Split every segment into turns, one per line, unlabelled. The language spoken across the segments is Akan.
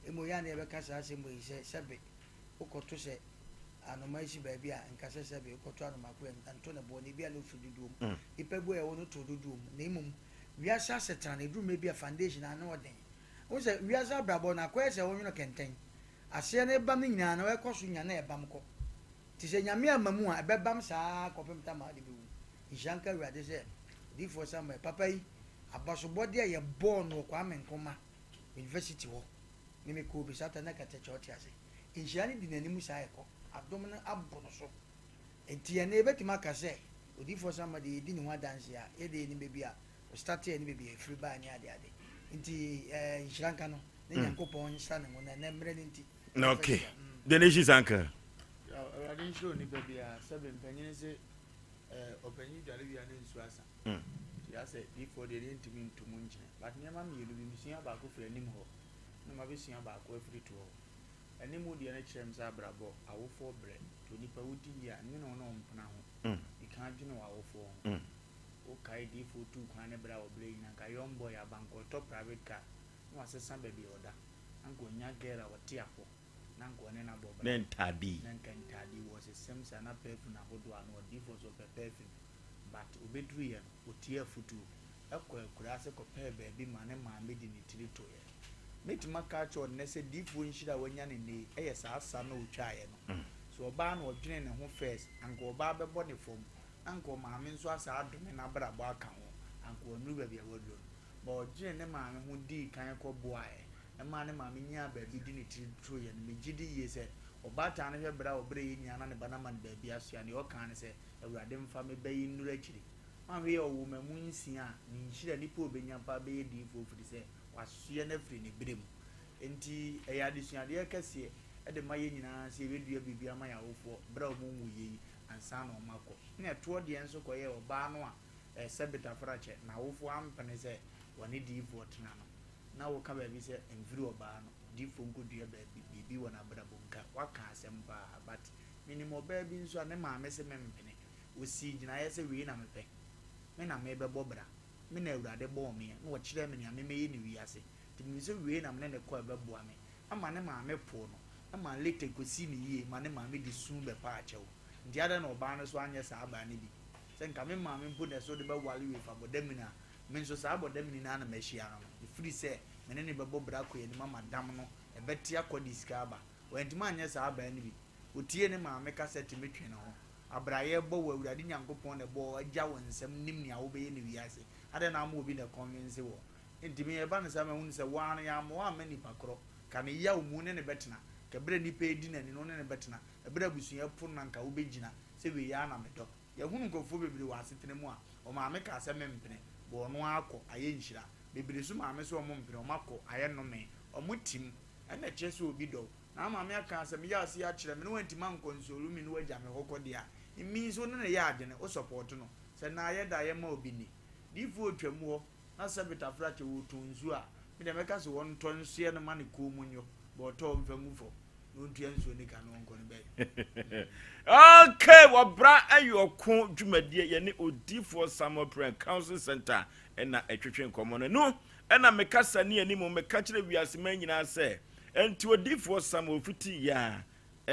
emo ya na ebe kasa Asem Mpe ise sebe ukoto se anoma isi baby a nkasa sebe ukoto anoma ko anto na bo ne bia no fududu ipebu e wono to dudu na imum wiasa setan edu me bia foundation ana oden wo se wiasa brabo na kwa se wonwo kenten ase na eba me nyina na we koso nya na eba mko ti se nyame amamu a ebebam saa kopem ta ma de bewu ijanka wiade se di for some papa yi abasobode ye born no kwa menkoma university wo ni me ko bi sata na kata church ase injani di nanimu saa eko adom na abono so enti ya na ebetima ka se odi for some de di ni ho dance ya e de ni bebi a o start ya ni bebi e free ba ni ade enti injanka no na Nyankopon nsa ne mo na mre ni enti
okay the nation zanka
I didn't show ni bebi a 7 penyin se openyi dare bia na nsu asa ya say before they didn't mean to munche but nyama mi yelu bi misia ba ko fere anim ho na ma be sia ba ko afiri to ho animu de na kyerem sa brabo awofo bre to nipa wudi ya ne no no mpna ho ikan dwene awofo ho o kai di fo tu kwan ne bra wo bre ina ka yombo ya banko to private car no asesa ba bi oda anko nya gera wati apo nanko ne na bo bra
then tadi
was a semsa na perfume na hodo ano di fo so perfume but obedru ye otie futu ekura se ko pe be ma ne ma me di ni tiri to ye metima ka cho ne se di fo nhira wanya ne ne eye sa asa na otwa ye no so oba na odwene ne ho first anko oba be bo ne fom anko ma me nso asa adome na bra bo aka ho anko onu ba bia wodo ba odwene ne ma me ho di kan ko boa ye e ma ne ma me nya ba bi di ni tiri to ye ne me gidi ye se oba ta ne hwe bra obre ye nya na ne bana man ba bia so ya ne o kan ne se awurade mfa me bayi nnura akiri ma we owo mamu nsia ni nhira nipa obenya pa be di fo firi se wasoye na firi ne brem enti eya de suade kase e de maye nyina se bedua bibia ma ya wofo bra o mu yi ansa na o mako na to de enso koye oba no a sebita frache na wofo ampene se woni di fo tena no na wo ka ba bi se enviri oba no di fo nkodua ba bibi wona bra bonka waka asem ba but minimo ba bi nso ne ma me se mempene osi gina yese wi na mepe me na me bebo bra me na awurade bo me na wo kire me na me meyi ni wi ase ti mi se wi na me ne ko bebo ame ama ne ma me po no ama lete kosi ni yi ma ne ma me di sun be pa achewo ndi ada na oba no so anye sa aba ne bi se nka me ma me mpo ne so de be wale wi fa bodam na me nso sa bodam ni na na mehia no free se me ne bebo bra ko ye ni mama dam no e beti akodi sika aba wantima anye sa aba ne bi otie ne ma me cassette metwe na ho abraye bo wa awurade Nyankopon ne bo agya wonsam nim ne awobeye ne wiase ade na ama obi ne convince wo ntimi e ba ne sa ma hu se wa no ya mo ama nipa kro ka ne ya omu ne betena ka bre nipa edi na ni no ne betena e bre abusua pon na nka wobegyina se we ya na medo ya hunu nkofo bebre wa asetene mu a o ma me ka Asem Mpe bo no akọ aye nhira bebre su ma me so o mo mpene o makọ aye no me o mutim ena chese obi do na ma me aka Asem ya ase ya kire me no wantima nkonsolu mi no wagya me hokode a imi so ne ya ade ne o support no se na aye da ye ma obi ni difu otwam ho na sebita frache wo tonzu a me de meka se won tonso ye no ma ne ko munyo bo to mfamufo no ntua nso ni ka no nko ne be
okay wabra ayoko dwumadie ye ne odifo Samuel Council Center na etwetwe nkomo no na meka sane ani mo meka kire wiase man nyina se enti odifo Samuel fiti ya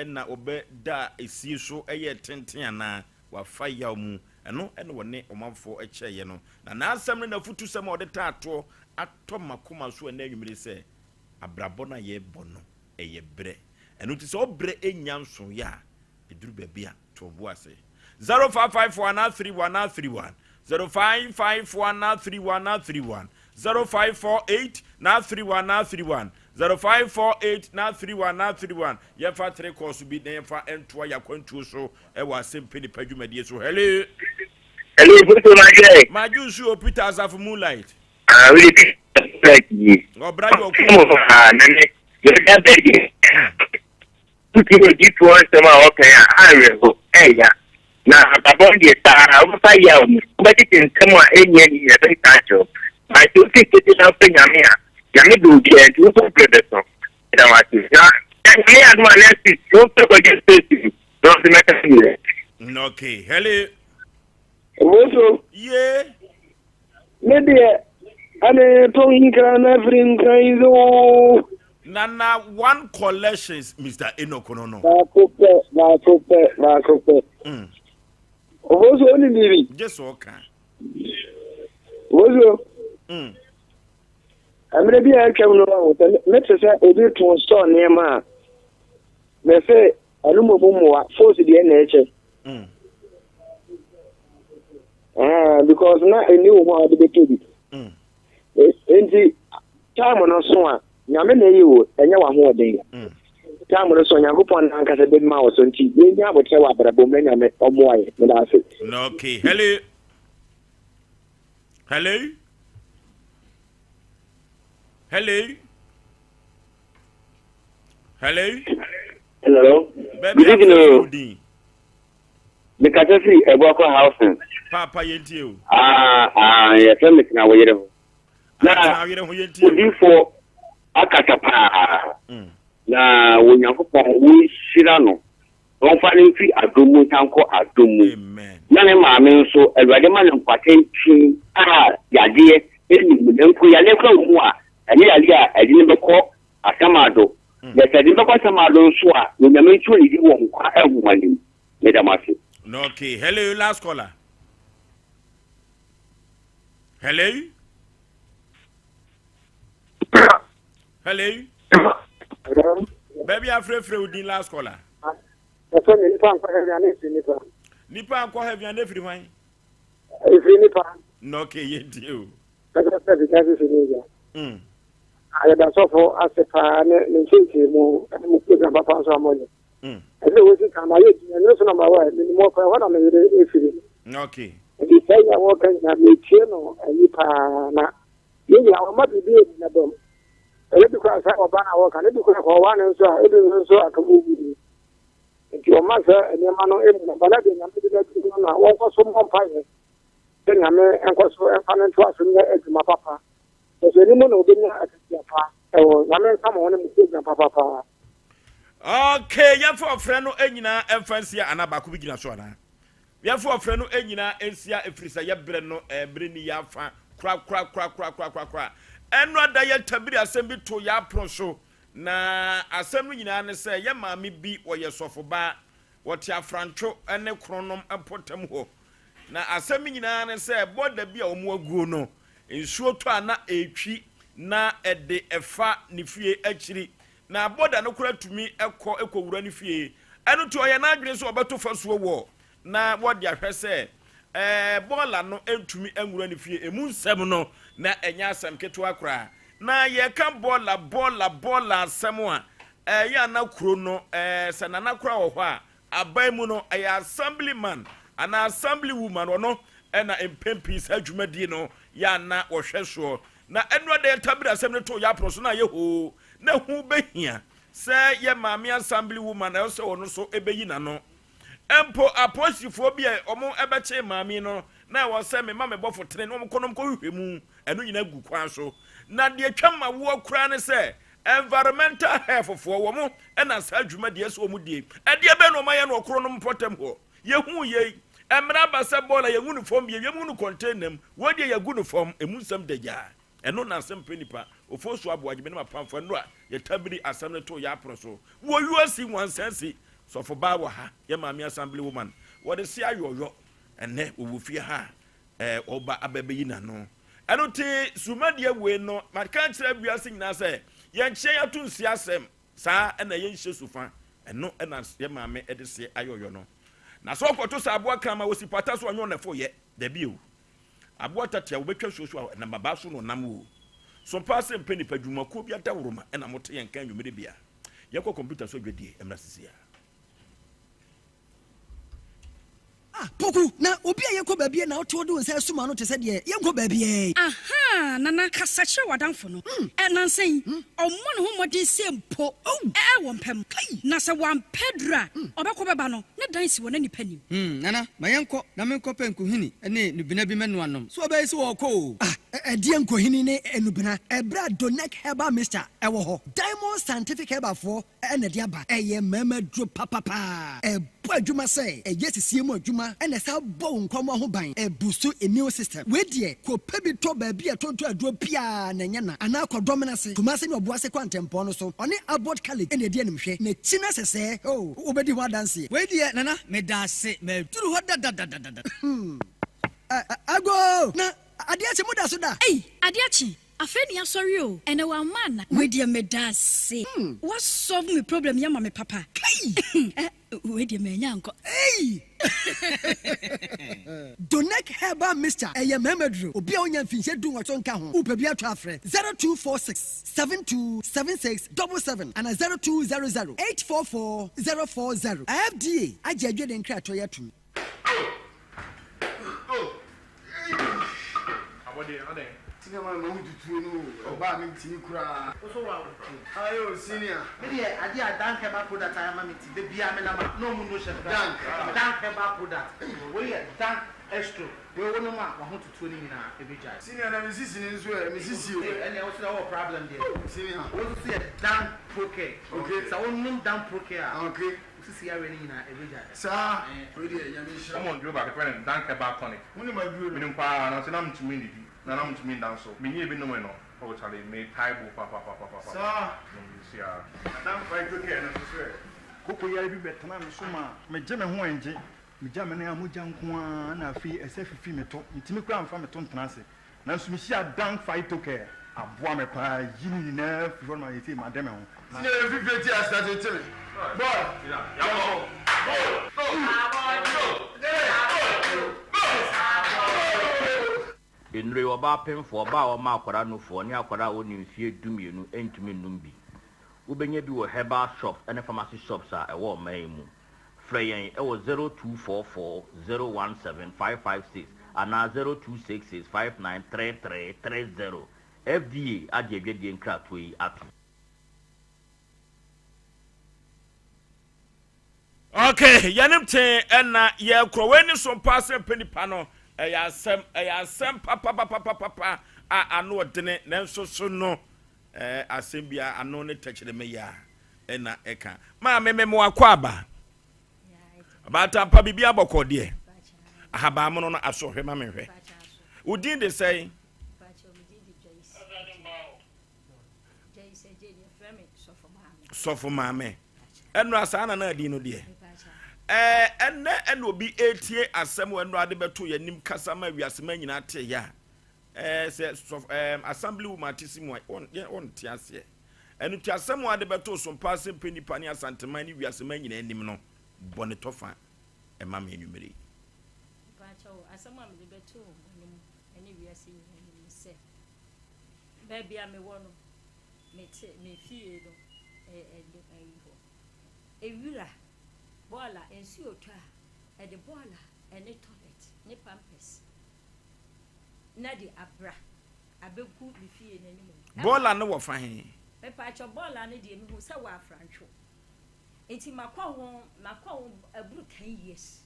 na obe da esi so eye tenten ana wafa yaw mu eno wone omamfo ekye no na asem na futu sem ode tato ato makoma so na anwumire se abrabo na ye bono eye bre eno ti so bre enya nso ya eduru babia to boase 0554931131 0554931131 0548 na 3131 0548 na 3131 yefa 3 course bi na yefa entoa yakwantuo so e wa Asem Mpe Nipa dwumadie so hello
Peter Magye
maju so Peter Asafo Moonlight
we like you
obra yo ku
nane you get big you give for some okay I will ya na babon die ta o fa ya o but it in some enye ni e be tacho I do think it is something Yami do the do so predator. That was it. Me and my next is don't talk against it. Don't the matter.
Okay, hello.
Also,
yeah.
Maybe I'm talking can everything kind of
Nana one collections, Mr. Enokono.
Makope. Obozo only living.
Just okay.
Obozo. I'm gonna be a camera with the letter say to store near ma. They say I don't know force the NHS. Because now I knew how to be to it. Time on us one. Nyame you and you are more day. Time on us on your upon Anka a big mouse and tea. You never tell about a woman or more than I said.
Okay. Hello. Hello. Hello. Hello.
Hello.
Baby,
evening. The Catastrophe a Boko housing.
Papa Yentio.
Yes, I'm now waiting. Now, you for Akatapa. Now, when you go, we Shirano. Don't find him free at Dumu Tanko at Dumu.
Amen.
None of my so a Radaman and Patent, Yadia, Kuya, and Yalia, I didn't call a Samado. Yes, I didn't call Samado, so you may mutually do one, Madam.
Okay. Hello, last caller. Hello. Hello. Baby, I'm free with the last caller. Nipa anko have you never mind? No, okay, you.
I had a sofa as a fan and more and Papa money. And there was a time I used my wife, more for what I'm
Okay.
And he said, I walk in a channel and Nipa. You might be in a dome. Because I was walk and because one and so I can move with you. If your mother and your man, but I didn't walk some more fire. Then I may and was financial from my papa. But the woman will be at your papa. Oh, I mean, come on and papa.
Okay, you for a friend of Enina and Fancy and Abakubina Swana. You for a friend of Enina and Sia Efrisa Yabreno, Brini Yafa, crack. And rather yet to be assembly to ya prosho. Na assembly in say, ya mammy be or your sofa bar, what ya francho and the chronom and potem ho. Na assembly in say, what the be or more guno. In short to ana a tree, na at the efa nifie actually. Na boda no kura to me eko wura fie eno to oya na adwene so obeto fasuo wo na what dia hwe se bola no entumi enwura ni fie emu nsem no na enya asem keto akra na ye kan bola asem a ya na kuro no se na kura wo ho a aban mu no aya assemblyman ana assembly woman no na empempis adwumadi no ya na wo hwe so na eno de tabira asem ne to ya proso na ye ho na hu behia say ye mama assembly woman na so ono so ebeyi na no empo aposifo bia omo ebeche mama no na wo say me mama bofo tene no konom ko hwehwemu eno nyina gu kwan so na de twama wo kura ne say environmental health fo wo mo na sa adwuma de so omu die e de be no maye no okro no mpotem ho ye hu ye emra ba se bola ye uniform bia ye mu no container wo de ye gu no form emu nsam daga eno na Asem Mpe Nipa Oforisuo Aboagye me na pamfo no a ye tabiri asem ne to ya proso wo yuasi wansensi so for ba wa ha ye mama assembly woman wo de se ayoyo ene wo fie ha oba ababeyi na no eno te sumade we no maka kire biase nyina se ye nche ya to nsi asem saa ena ye nhye sufa eno ena ye mama e de se ayoyo no na so kwoto sa aboa kama wo sipata so onyo na fo ye da bi o aboa tatia wo betwa so na baba so no nam wo Sompa Asem Mpe Nipa dwumakuo bi adawroma ena mote yen kan nwumede bia yekọ computer so dwedie emra sisia
Poku na obi a yekọ baabie na oto do nsa suma no te se de yekọ baabie
aha na kasache wadanfo no enansen ommo ne ho modi sempo wo mpem na se wan pedra obekọ beba no ne dan si wona nipa nim
nana ma yenkọ na menkọ penku hini ene nubina bi menu anom so obai se wo kọ ɛdeɛ nkɔhini ne enubena ɛbra donek herbal mixture ɛwɔ hɔ diamond scientific herbal for ɛna de aba ɛyɛ mɛmɛ duro papapa ɛbɔ adwuma sɛ ɛyɛ sisie mu adwuma ɛna saa bɔ nkɔmɔ ho ban ɛbusu immune system wedeɛ kɔpɛ bi tɔ baabi a tonto aduro pia na nyɛ na anaa kɔdɔm no se kumase ne ɔboase kwantempɔ no so ɔne abot college ɛna ɛdi animhwɛ na kyina sɛsɛ o wobɛdi ho adanseɛ
wedeɛ nana meda ase maduru hɔ dadadadada
ago na adeɛ kye muda so da
ei adeɛ kye afei ni asɔre o ɛnɛ wa man we deɛ meda ase what solve me problem yama me papa kai we deɛ me nya nkɔ
ei donek herbal mixture ɛyɛ mɛmɛduro obi a onya mfinhyɛ du nwɔtɔ nka ho wopɛ bi atɔ afrɛ 0246 727677 ana 0200 844040 fda agye adwe de nkratɔ yɛ tumi
Senior man, no, you know, about me, Tinikura. Also, I senior. Maybe I did a dank about put that I am the Biamela, no motion, dank about put that. We are dank extra. We will no man, 120 in every child. Senior, I'm assisting as well, Mrs. You, and also our problem there. Senior, also see a dank proke. Okay, so one dank proke. Okay. See every child. Sir, come on, do back when dank about tonic. When my group, we don't power, and I'm to me. Na nam tumi dan so me nye bi no me no o chale me taibo papa so see ah dan fight okay na so koko ya bi betana me so ma me je me ho enje me ja me na amugya nko a na afi ese fifi me to ntimi kura mfa me to ntena ase na so me hia dan fight okay aboa me pa yini na fi for ma yeti ma dem ho ne fifi ti asate tele boy ya
Enre oba pemfo oba o ma akwara no fo ne akwara o ni mfie dumienu entumi num bi ubenya bi wo herbal shops and pharmacy shops a e wo man mu frɛ yɛn e wo 0244017556 ana 0266593330 FDA agye dwedie nkrato yi ato
okay yanim te na ye krowe ni Sompa Asem Mpe Nipa no Asem papa ano odene nanso so no asem bia ano ne techere me ya na eka ma me akwa aba abata pa bibia bokode ahaba mo no asohwe ma me hwe udin de say sofo mame enu asa na adi no de enne obi etie asem wenu ade beto yanim kasa ma wiase ma nyina te ya se assembly woman tisimu on tiase enu ti asem ade beto Sompa Asem Mpe Nipa ne asantema ni wiase ma nyina anim no bone tofa e ma me enumere
pacho asem am de beto nim ene wiase nyina se ba bia me wono me fie no ewura bola ensi otwa e de bola ene toilet ne pampers na di abra abeku mi fie n'anim
bola no wo fa he
me pa cho bola ne di mi hu se wa afrantwo enti makwa ho aburu 10 years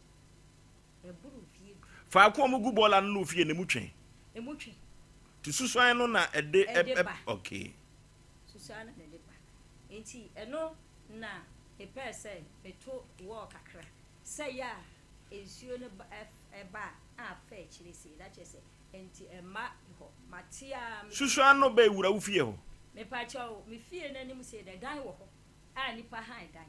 aburu fie
fa ko mu gu bola no fie ne mutwe ti susuan no na ede okay
susuan na de ba enti eno na epe say beto work akra say ya ensuo ne eba a fa chire say that say enti ema ho matia
susuan no be wura wo fie ho
me pa cho me fie nanim say the dan wo ho a nipa han dan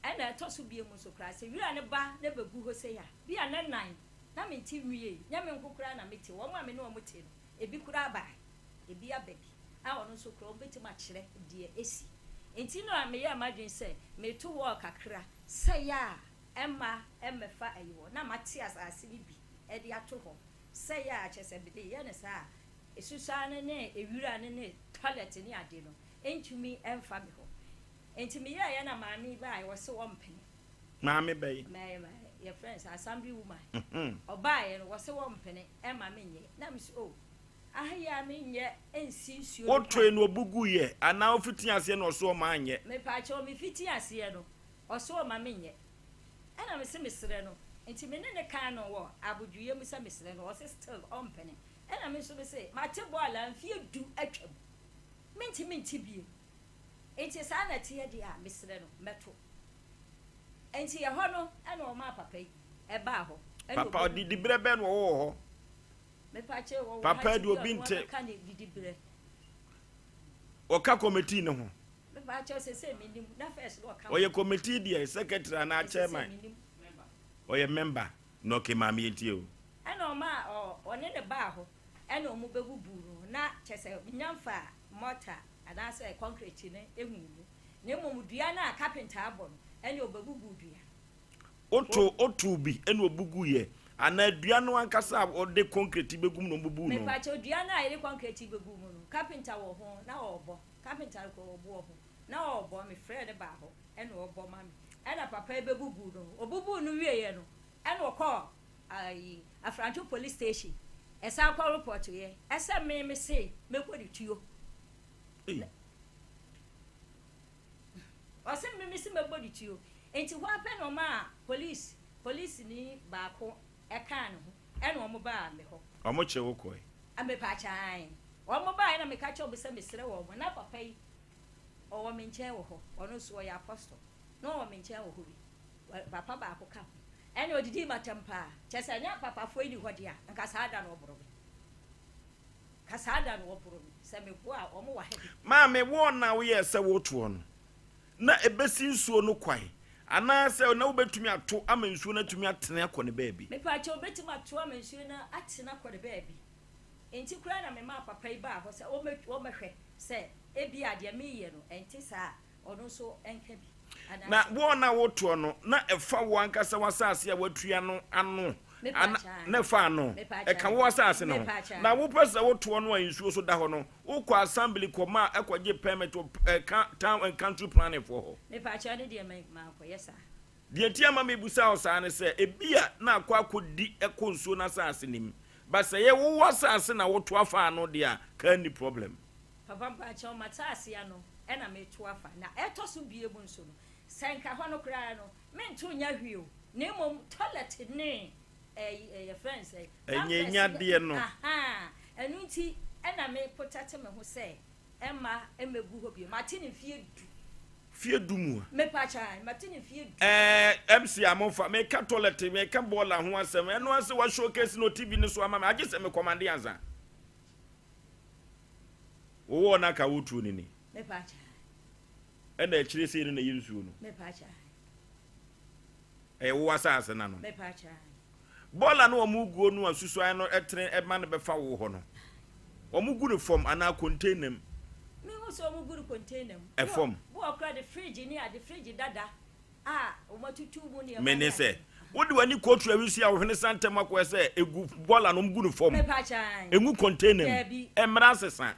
ana to so bie mu so kra say wira ne ba na begu ho say ya bia na nan na me ti wie nya me nkokura na me ti wo ma me no mo ti no ebi kura ba ebi ababi a wono so kra obeti ma kire de esi enti no a me ya imagine say me to work akra say ya emmefa ayiwo na mate asase ni bi e de ato ho say ya chese bi de ye ne sa esusa ne ewira ne toilet ni ade no entumi emfa me ho enti me ya na maami ba wo se wo mpene
maami bai
your friends assembly woman oba ye no wo se wo mpene e ma menye na me so ahia menye ensi nsuo
o twe no obugu ye ana ofiti ase no so ma anye
me pa cho me fiti ase no o so ma menye ana me se mesre no enti me ne kan no wo abudwie mu se mesre no o se still on pene ɛna me so be say mate ball am fie du atwam minti bie enti saa na tie de a mesre no meto enti ye ho no ɛna o ma papa yi ɛba ho
papa di brebe no wo ho
me pa che wo
papa di obi nte
ka ne di bre
o ka committee no ho
me pa che se minim na first no ka
o ye committee di secretary na chairman o ye member no ke ma mi enti o
ɛna o ma o ne ne ba ho ɛna o mu bebubu na chese nyamfa mortar ana say concrete ne ehunu ne mom dua na carpenter abon ɛna o bebubu dua
otu bi ɛna obugu ye ana dua no ankasa o de concrete begum no bubu no
me pa che dua na ye concrete begum no carpenter wo ho na obo carpenter ko obo ho na obo me frɛ de ba ho ɛna obo ma me ɛna papa bebubu no obubu no wie ye no ɛna o call ai Afranto police station esa kwa report ye esa me say me ko di tuo o se me say me ko di tuo enti wa pe no ma police ni ba ko e kan no e no mo ba me ho
o mo che wo ko e
ame pa chan o mo ba na me ka che obi se me sere wo mo na papa yi o wo me nche wo ho ono so ya apostle no wo me nche wo ho bi papa ba ko ka ɛne odidi matampa kyesa nya papa fo yi hɔ dia nka saada no oboro ka saada no oboro sɛ me bo a ɔmo wa he
ma me wo na wo ye sɛ wo to no na ebesi nsuo no kwai ana sɛ na wo betumi ato ama nsuo na tumi atene akɔ ne baabi
me pa che obetumi ato ama nsuo na atene akɔ ne baabi enti kura na me ma papa yi ba hɔ sɛ wo mehwɛ sɛ ebi ade me ye no enti saa ɔno so enka bi
na wo na wo to no na efa wo ankasa wasase a watua no ano na fa no e ka wo wasase no na wo pesa wo to no ansuo so da ho no wo kɔ assembly kɔma ekɔgye permit town and country planning for ho
me pa cha ne de ma kɔ yesa
de tia ma me busa o sa ne sɛ ebia na akɔdi ekɔ nsuo na asase nim ba sɛ ye wo wasase na wo to afa no de a ka ni problem
papa pa cha o matase ya no ɛna me to afa na ɛtɔ so bie mu nso no senka ho no kra no mento nya hwio na mom toilet ne friends
enya de no
aha enu nti ɛna me potate me ho sɛ ɛma emegu ho bie mate ne fie du
mu
me pa cha mate ne fie du
MC amonfa me ka toilet me ka bola ho asem eno ase wa showcase no TV ne so ama me agye se me command anza wo na ka wotu ni
me pa cha
ena chire se na yinsuo no
me pa cha
wo asase na no
me pa cha
bola no omuguo no asusu an no etre e ma ne befa wo ho no omugu ne form ana container me
ho so omugu ne container
e form
bo okra the fridge ni a the fridge dada o matutu mu ne
me ne se wodi wani kotu awisi a wo hene santem akwa se egu bola no omugu ne form
me pa cha
egu container emra sesa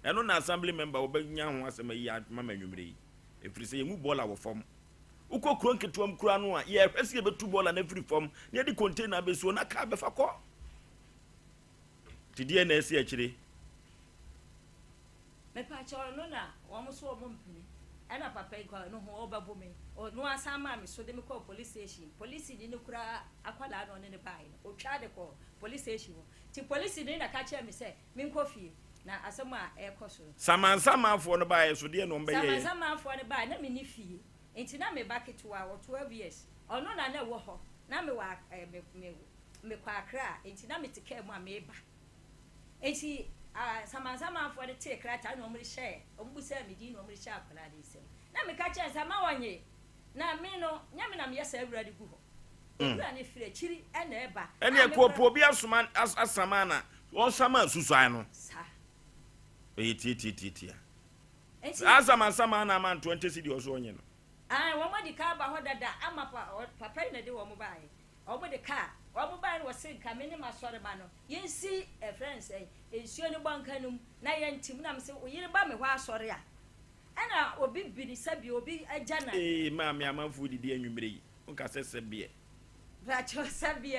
eno na assembly member obanya ho asema yi mama nwumre yi efiri se yemu bola wo form uko kron ketuam kura no a ye hwese ye betu bola na free form na di container be so na ka be fa ko tidie na esi akire
me pa cha no na wo mo so wo mpini ana papa ikwa no ho obabo me no asama me so de me call police station police ni kura akwala no ne bai o twa de ko police station ti police ni na ka che me se me nkofie na asema ekoso
samansama afo no bae so de no mbe ye
samansama afo no bae na me ni fie enti na me baketo wa 12 years ono na wo ho na me wa me kwa akra enti na me tike mu a me ba enti samansama afo de take krata na omri share ombusa me di na omri share akra de sem na me ka che sama wonye na me no nyame na me yesa awurade gu ho ewura ne fire chiri na eba
ene ekopo bi asoma asamana won sama susuan no Tia. Asama na man 20 cedi oso onye no.
Wo mo di ka ba ho dada ama papa na de wo mo bae. Wo mo di ka, wo mo bae wo se ka me ne masore ba no. Yensi friends ensuo ne banka num na yentim na me se oyire ba me ho asore a. Ana obi biri sabi obi agana.
Maami amanfu didi anwumre yi. Nka sese bie.
Ba cho sabi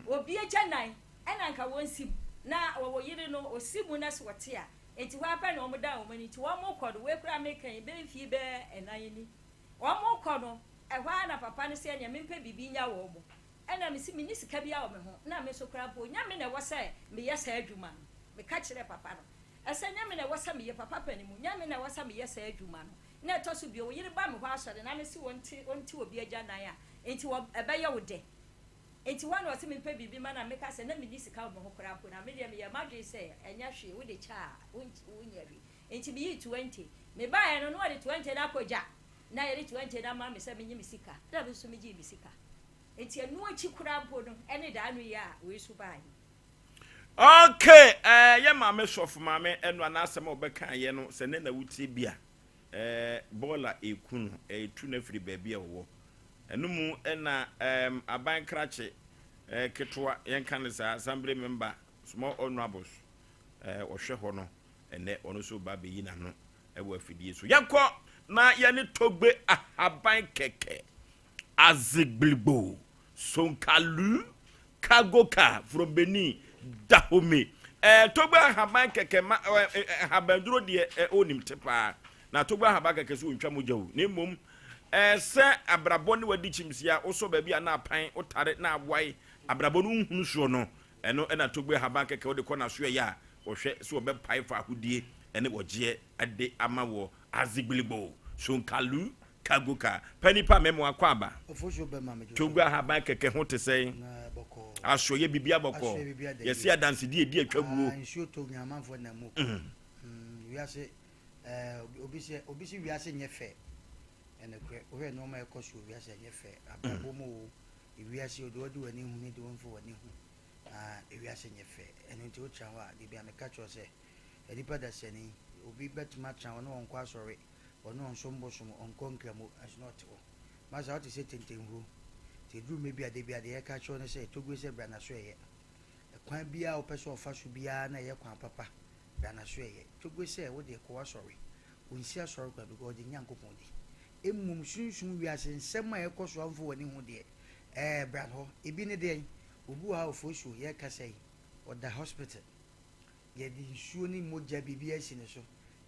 obi agana. Ana nka wonsi na wo yire no osimu na so wote a. Enti wa pa na omuda o mani ti wa mo kodo we kura me kan be fi be enayini wa mo kodo e hwa na papa ne se nya me mpa bibi nya wo mo ɛna me si me ni sika bia wo me ho na me so kra po nya me na wo say me yes adwuma me ka kire papa no ɛsɛ nya me na wo say me ye papa panimu nya me na wo say me yes adwuma no na to so bi wo yiri ba me ho asɔre na me si wonti obi agya nan a enti wo ɛbɛyɛ wo de enti wa na wo say me pɛ bibi ma na me ka say na me ni sika wo me ho kra po na me de me ye madwe say enya hwe wo de cha wo nya wi enti me yi 20 me ba ye no no de 20 na akɔgya na ye de 20 na ma me say me nyi me sika da be so me gi me sika enti anu achi kura po no ene da anu ya we su ba yi.
Okay, ye mama shofu mama enu anasem obeka ye no se ne na wutie bia bola ekunu etu na firi baabi a wo enu mu na aban krache ketwa yen kan sa assembly member small honorables ohwe ho no ene ono so ba be yi na no ewo afidie so yakọ na ye ne togbe aban keke azigbilbo sonkalu kagoka from Benin Dahome togba haban keke habanduro de onim tepa na togba haban keke so ntwa mojawu na mom se abrabo ne wadi chimsia wo so ba bia na apan otare na aboai abrabo no hunu so no eno na togba haban keke wo de kona so ya wo hwe so be pai fa ahodie ene woje ade amawo azigbilibo sonkalu kagoka panipa memo akwaba
ofosho be ma mejo
togba haban keke ho te sei asoye bibia boko yesi adanse die atwaguo
nsuo to nyamanfo na mu wiase obisi wiase nyefe ene kwe ohe no ma ekoso wiase nyefe ababo mo wiase ododi wani hu ni de wonfo wani hu wiase nyefe ene nti o chawa de bia me ka cho se edipa da seni obi betuma chawa no onko asore ono onsombosom onko nkramo as not o masa what is it tentenhu te dru me bia de ye ka cho ne se togwe se bra na so ye kwan bia o pese ofa so bia na ye kwan papa bra na so ye togwe se wo de ko asore onsi asore kwa because de nyankopon de emmum sunsun wiase nsem a ye ko so amfo wani hu de bra ho ebi ne de obu ha ofosho ye ka sei o da hospital ye di nsuo ni moja bibia asi ne so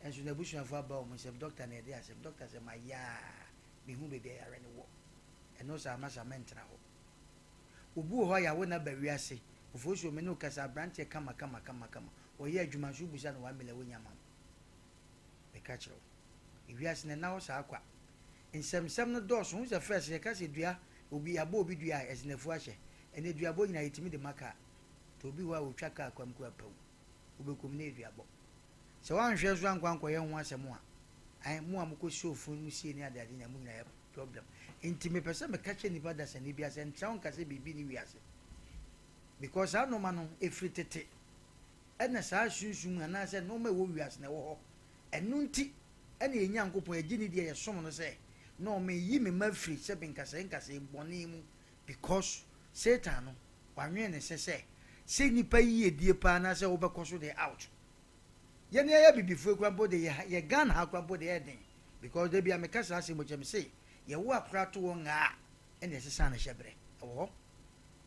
enso na busuafo aba o mo se doctor na de asem doctor se ma ya bi hu be de yare ne wo eno sa masa mentra ho obu ho ya wo na ba wiase ofosho me no kasa branch kama o ye adwuma so busa na wa mele wo nyama be ka chiro wiase ne na wo sa akwa nsem no dos hu se first ye ka se dua obi abo obi dua esnefu ahye ene dua bo nyina yetimi de maka to obi wa wo twaka akwam ko apaw obekum na dua bo se wan hwe so ankwanko ye ho asem a ai mu amko shofu mu sie ni adade na mu nyina ye problem inti me pese me kache ni bada se ni bia se ntraon kase bibi ni wiase because anu ma no efritete ena sa sunsun ana se no ma wo wiase na wo ho enu nti ena enyankopon agini de ye som no se no me yi me mafri se benkase nkase boni mu because satan no wanwe ne se nipa yi edie pa na se wo be koso de out ye ne ya bibifu kwambo de ye gan ha kwambo de eden because they be amekasa ase mo chem say ye wo akra to won a ene sesa na hyebre wo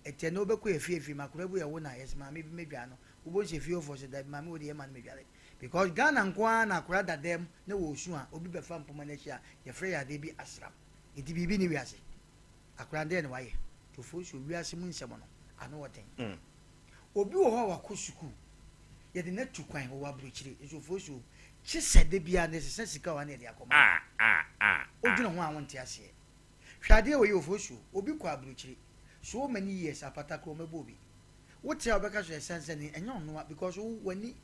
ete no be ko efiefi makura bu ye wo na yes ma me bi medwa no wo bo se fie ofo se da ma me wo de ye ma no medwale because Ghana nko na akra da dem na wo su a obi be fa mpoma na hia ye frɛ ya de bi asram iti bibi ni wiase akra de ne waye to fo so wiase mu nsɛm no ano woten obi wo ho wa ko suku ye de na tukwan wo wa bruchire so fo so chi sede bia na sese sika wa na de akoma odwuna ho a wonte ase hwade wo ye fo so obi kwa abruchire so many years apata ko mebo obi wote obeka so esense ni enyo no because wo wani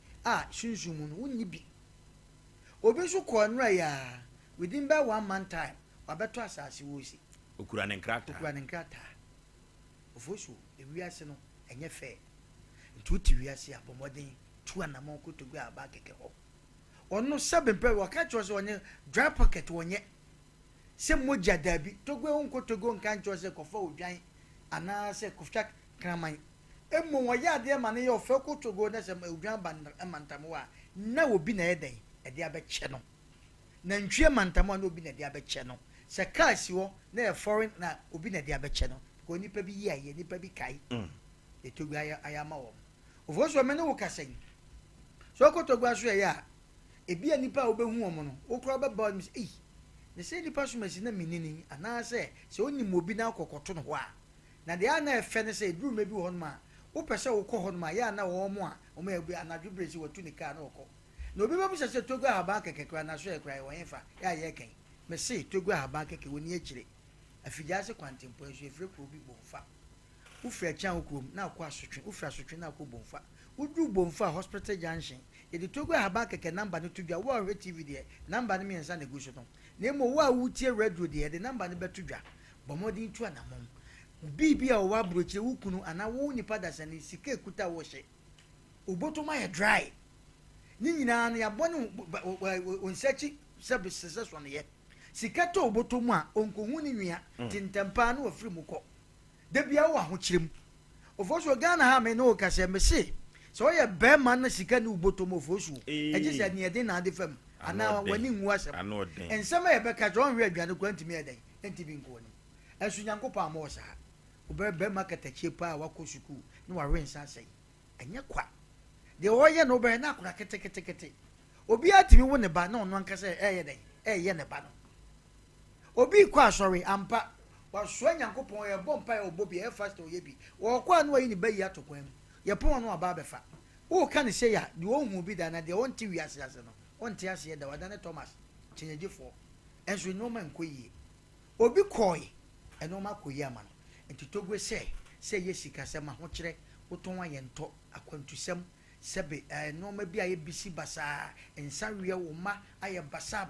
sunsun mu no wonni bi obi so ko nra ya within by 1 month time wabeto asase wo si
okura ne nkrata ofosu ewiase no enye fe ntuti wiase abomoden tu anamon ko to gba aba keke ho ono Asem Mpe waka chose onye dry pocket wonye se moja dabi to gbe onko to go nkan chose ko fa odwan ana se kofia kraman emu wo ya de ma ne yo fa ko to go na se odwan ban amantamo a na obi na eden e de abeche no na ntwe mantamo na obi na de abeche no se kasi wo na e foreign na obi na de abeche no ko nipa bi yi aye nipa bi kai e to gba ayama wo ofo so me ne wo kasen so ko to gba so ya ebi anipa obehu omo no okura beba mi ne se nipa so masi na minini ana se onim obi na akokoto no ho a
na de ana efe ne say duru mebi ho no ma wo pese wo kɔ ho no ma ya na wo mo a wo ma ebi anadwo bresi watu ne car na wokɔ na obi bebu sɛ togo ahaba keke kra na so e kra wo yenfa ya ye ken me say togo ahaba keke woni akire afigya se kwantempo so efre kro bi bonfa wo fre kyan wo krom na akɔ asotwe wo fre asotwe na akɔ bonfa wo duru bonfa hospital junction ye de togo ahaba keke number no tudwa wo re tv de number no miensa na guso no na mo wo a wutie radio de de number no betudwa bomodin tu anamon bibia wo abrochire wo kunu ana wo nipa da sane sika ekuta wo hye oboto ma ye dry ni nyina na ya bone onsechi sebisese so ne ye sika to oboto mu a onkohu ni nwia tintempa na ofiri mu kɔ da bia wo ahokyerem ofoso Ghana ha me no kase me se so ye be man na sika ni oboto mu ofoso eje se ne de na ade fam ana wani nwu asem ensema ye be ka jo hwe aduane kwantimi eden entibi nko ni esu nyankopɔ amosa obebe market chepa wako suku ni wa rensa sei enye kwa de oye no be na akura kete obi atimi wo ne ba na ono anka se eye den eye ne ba no obi kwa sorry ampa wa so nyankopɔn ye bompa ye obobi e fast oye bi wo kwa no yi ni bayi atokwam ye pon no aba befa wo ka ne se ya de ohun bi da na de wonti wiase ase no wonti ase da wadane Thomas chinyegefo enso no man koyi obi koi eno ma koyi ama no enti togwe se yesika se ma ho kire woton wa yento akwantusem sebe no ma bia ye bisi basa ensanwe wo ma aye basa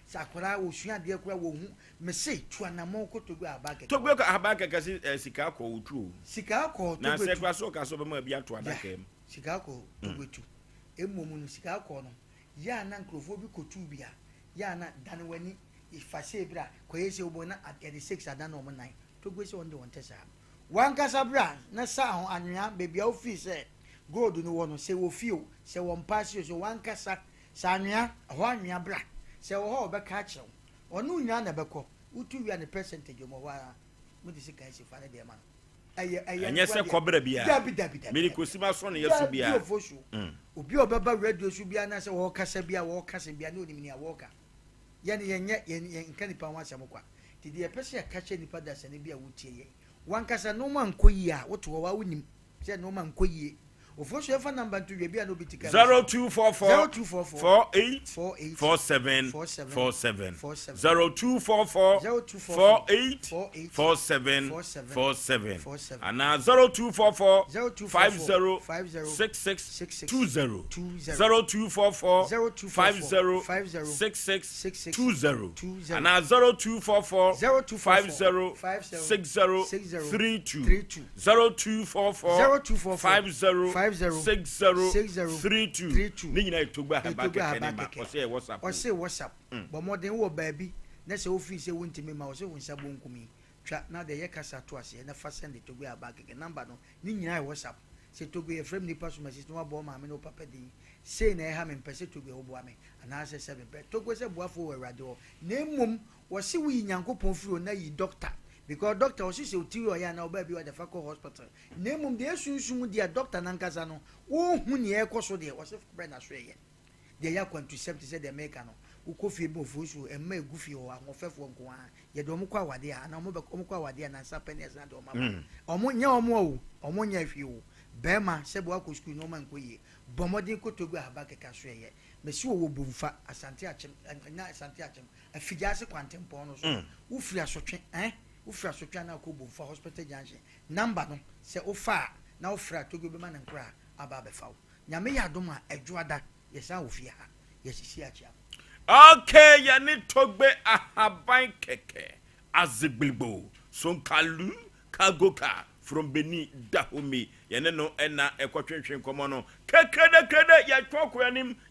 sakora wo sua de akura wo hu me se tuanamo ko togwe abaka
kasi sika ko wutu
sika ko
na se kwa so ka so be ma bia to adaka em
sika ko togwetu emmomu no sika ko no ya na nkrofo bi kotu bia ya na danwani ifase bra ko yese obo na at 36 adana o 9 togwe se onde wonte sa wan kasa bra na sa ho anwea bebia ofi se gold no wono se wo fio se won pass so wan kasa sa anwea ho anwea bra se wo ho be ka kyew onu nya na beko utu wia ne percentage mo wa mo de sika ese fa ne de ma
anya se kobra bia miri kosima so ne yesu bia
obi obeba radio su bia na se wo kasa bia na onimi ni awoka yani yenye nkani pa wansa mokwa tidi e pese ya kache nipa da sane bia wutie ye wankasa no man koyi a woto wa wunim se no man koyi ofoso efa number to we bia no bitika
0244 48 47 0244 48 and 0244 50 66 20 0244 50 66 20 and 0244 50 60 32 0244 50 6032 ni nyina etogba habaka kenema ose whatsapp bo modern wo baabi na se office e wontimi ma ose wonsa bonkumi twa na de yekasa to ase na fa send etogba habaka ke number no ni nyina whatsapp se togba e frame nipa so message no abo ma me no papa din sei na e ha me mpese togba wo bo ame ana se 7 pe togba se boafo wo awrade wo na emom wo se wi nyankopon firo na yi doctor because doctor was say otiwo ya na oba bi wa the faco hospital nemum de sunsun dia doctor nankasa no wo hu ne ekoso de wo se bre na so ye de ya kwantu 70 say de meka no wo kofi bo fosu emma egufi ho ahofefo nko a ye de omkwa awade a na omkwa awade na nsa penes na de omama omunya omunya hwi wo bema se bo akọ school no man koyi bomodin kotogu abaka ka so ye mesi wo bomfa asante achem na asante achem afigya se kwantempo no so wo firi asotwe ufra sotwa na ko bomfa hospital junction number no se ofa na ofra togo be man nkra aba be fawo nyame ya dom a adwoada yesa ofia ha yesisi achia okay ya ni togbe ahaban keke azigbilbo sonkalu kagoka from Beni Dahomey yene no ena ekotwentwen komo no kekede ya twoko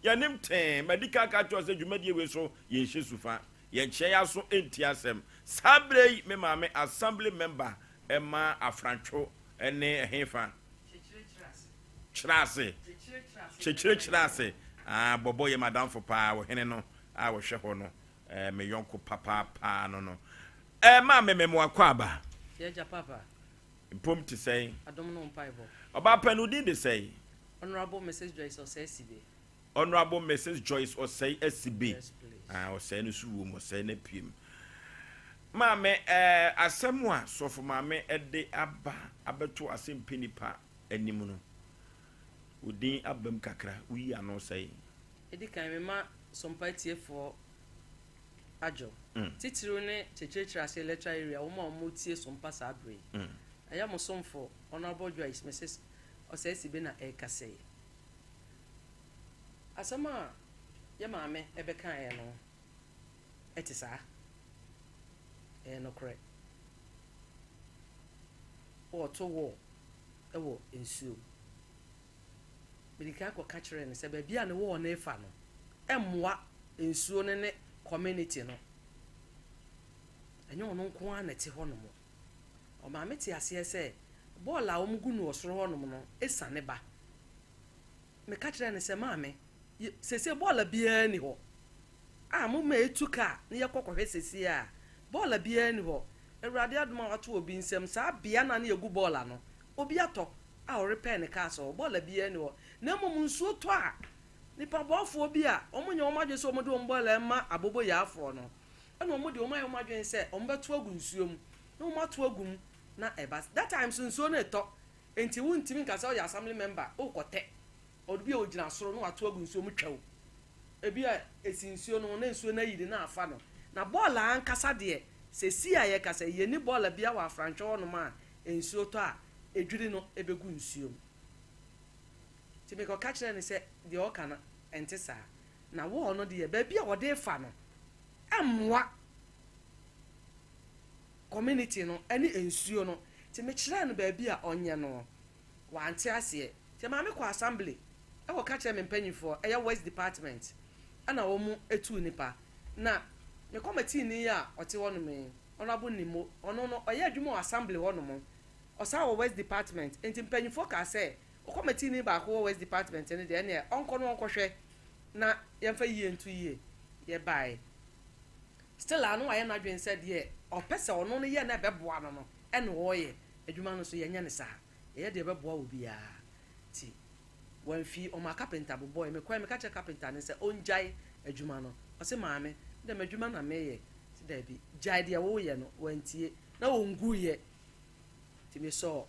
yanim ten medical ka to se dwumadie we so ye hyesufa ye nche ya so enti asem sabrei me mame assembly member Emma Afrancho ene hefa chirase bobo ye madam for pa wo hene no a wo hwe ho no me yonko papa no ma me mo akwaba
yeja papa
impom to say
adom no mpaibo
oba panu din de say
honorable Mrs. Joyce Osesibe
honorable Mrs. Joyce Osei SCB o say no su wo mo say na piem Mame asɛm a sɔfo mame ɛde aba abeto Asem Mpe Nipa anim no udin abam kakra uyi ano sɛe
edi kan me ma Sompa for ajo titiro ne chechechira se electoral area wo ma mo tie Sompa sabre aya mo somfo honorable Joyce Mrs. Osie Yaw na ekasey asama ya mame ebe kan ye no etisa no correct o to wo ewo ensuo medika ko kachere ne se ba bia ne wo na efa no emmoa ensuo ne community no enyo ono nko a na te ho no mo o ma meti ase se ball a omgu no osoro ho no mo no esane ba me kachere ne se maame sese ball bia ni ho a mo ma etuka ne yekokohwe sese a ball bia ni ho ewrade adoma wato obi nsem saa bia na ne egu ball no obi ato a o repair ne car so ball bia ni ho na mom nsuo to a nipa bofo obi a omonye omadwe so omode omball ma abobo ya afo no ena omode omadwe se ombeto agu nsuo mu na omato agum na eba that time nsuo na eto enti wuntimi nka o ya assembly member o kote obi o gina soro no wato agu nsuo mu twawo ebi a esi nsuo no na nsuo na yidi na afa no na ball ankasa de sesi a ye kasa ye ni ball bia wa franche ho no ma nsuo to a edwiri no ebegu nsuo mu ti me ko kachere ne se de o kana ente sa na wo no de ba bia wo de fa no emwa community no ani ensuo no ti me kire no ba bia onye no wa ante ase ti ma me ko assembly e wo kachere me mpanyifo e ya west department ana wo mu etu nipa na me committee ni ya ote wono me honorable nimo ono no oya adwuma assembly wono mo osa wo west department enti mpanyifo ka say o committee ni ba ko west department ni de na onko no onkohwe na yemfa yie ntu yie ye bai still anu aye na dwen said ye opese ono no ye na beboa no no ene wo ye adwuma no so ye nya ne sa ye de beboa obi a ti wan fi o ma carpenter boy me kwa me ka che carpenter ne se onjai adwuma no o se maame de madwuma na meye ti da bi jai de wo ye no wantie na wongu ye ti me so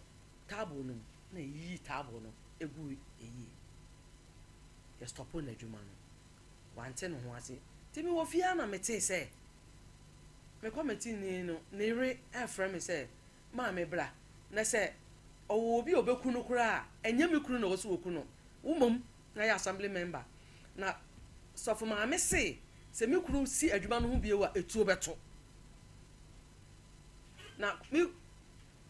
table no na yi table no egu eyi ya stop on adwuma no wante no ho ase ti me wo fia na mete se me committee ni no ne re afra me se maame bra na se owo obi obeku no kura enye me kuru na wo so woku no wumom na ya assembly member na sofo maame se me kuru si adwuma no ho bie wa etuo beto na me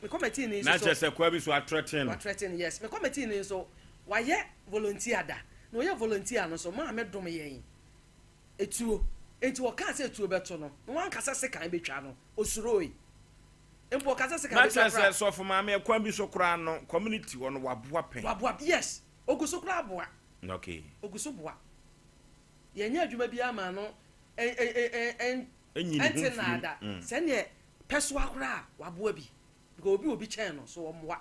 committee ni so
na chese kwa bi so
threaten yes me committee ni so waye volunteer da no ye volunteer no so maame dom yen etuo enti wo ka se etuo beto no wan kasa se kan betwa no osuroi empo kasa se kan betwa
na chese sofo maame kwa bi so kura no community wo no waboa pen
waboa yes oguso kura aboa
okay
oguso boa ye nya adwuma bi ama no
enyi
nada se ne peso akura waboa bi because obi chen no so omwa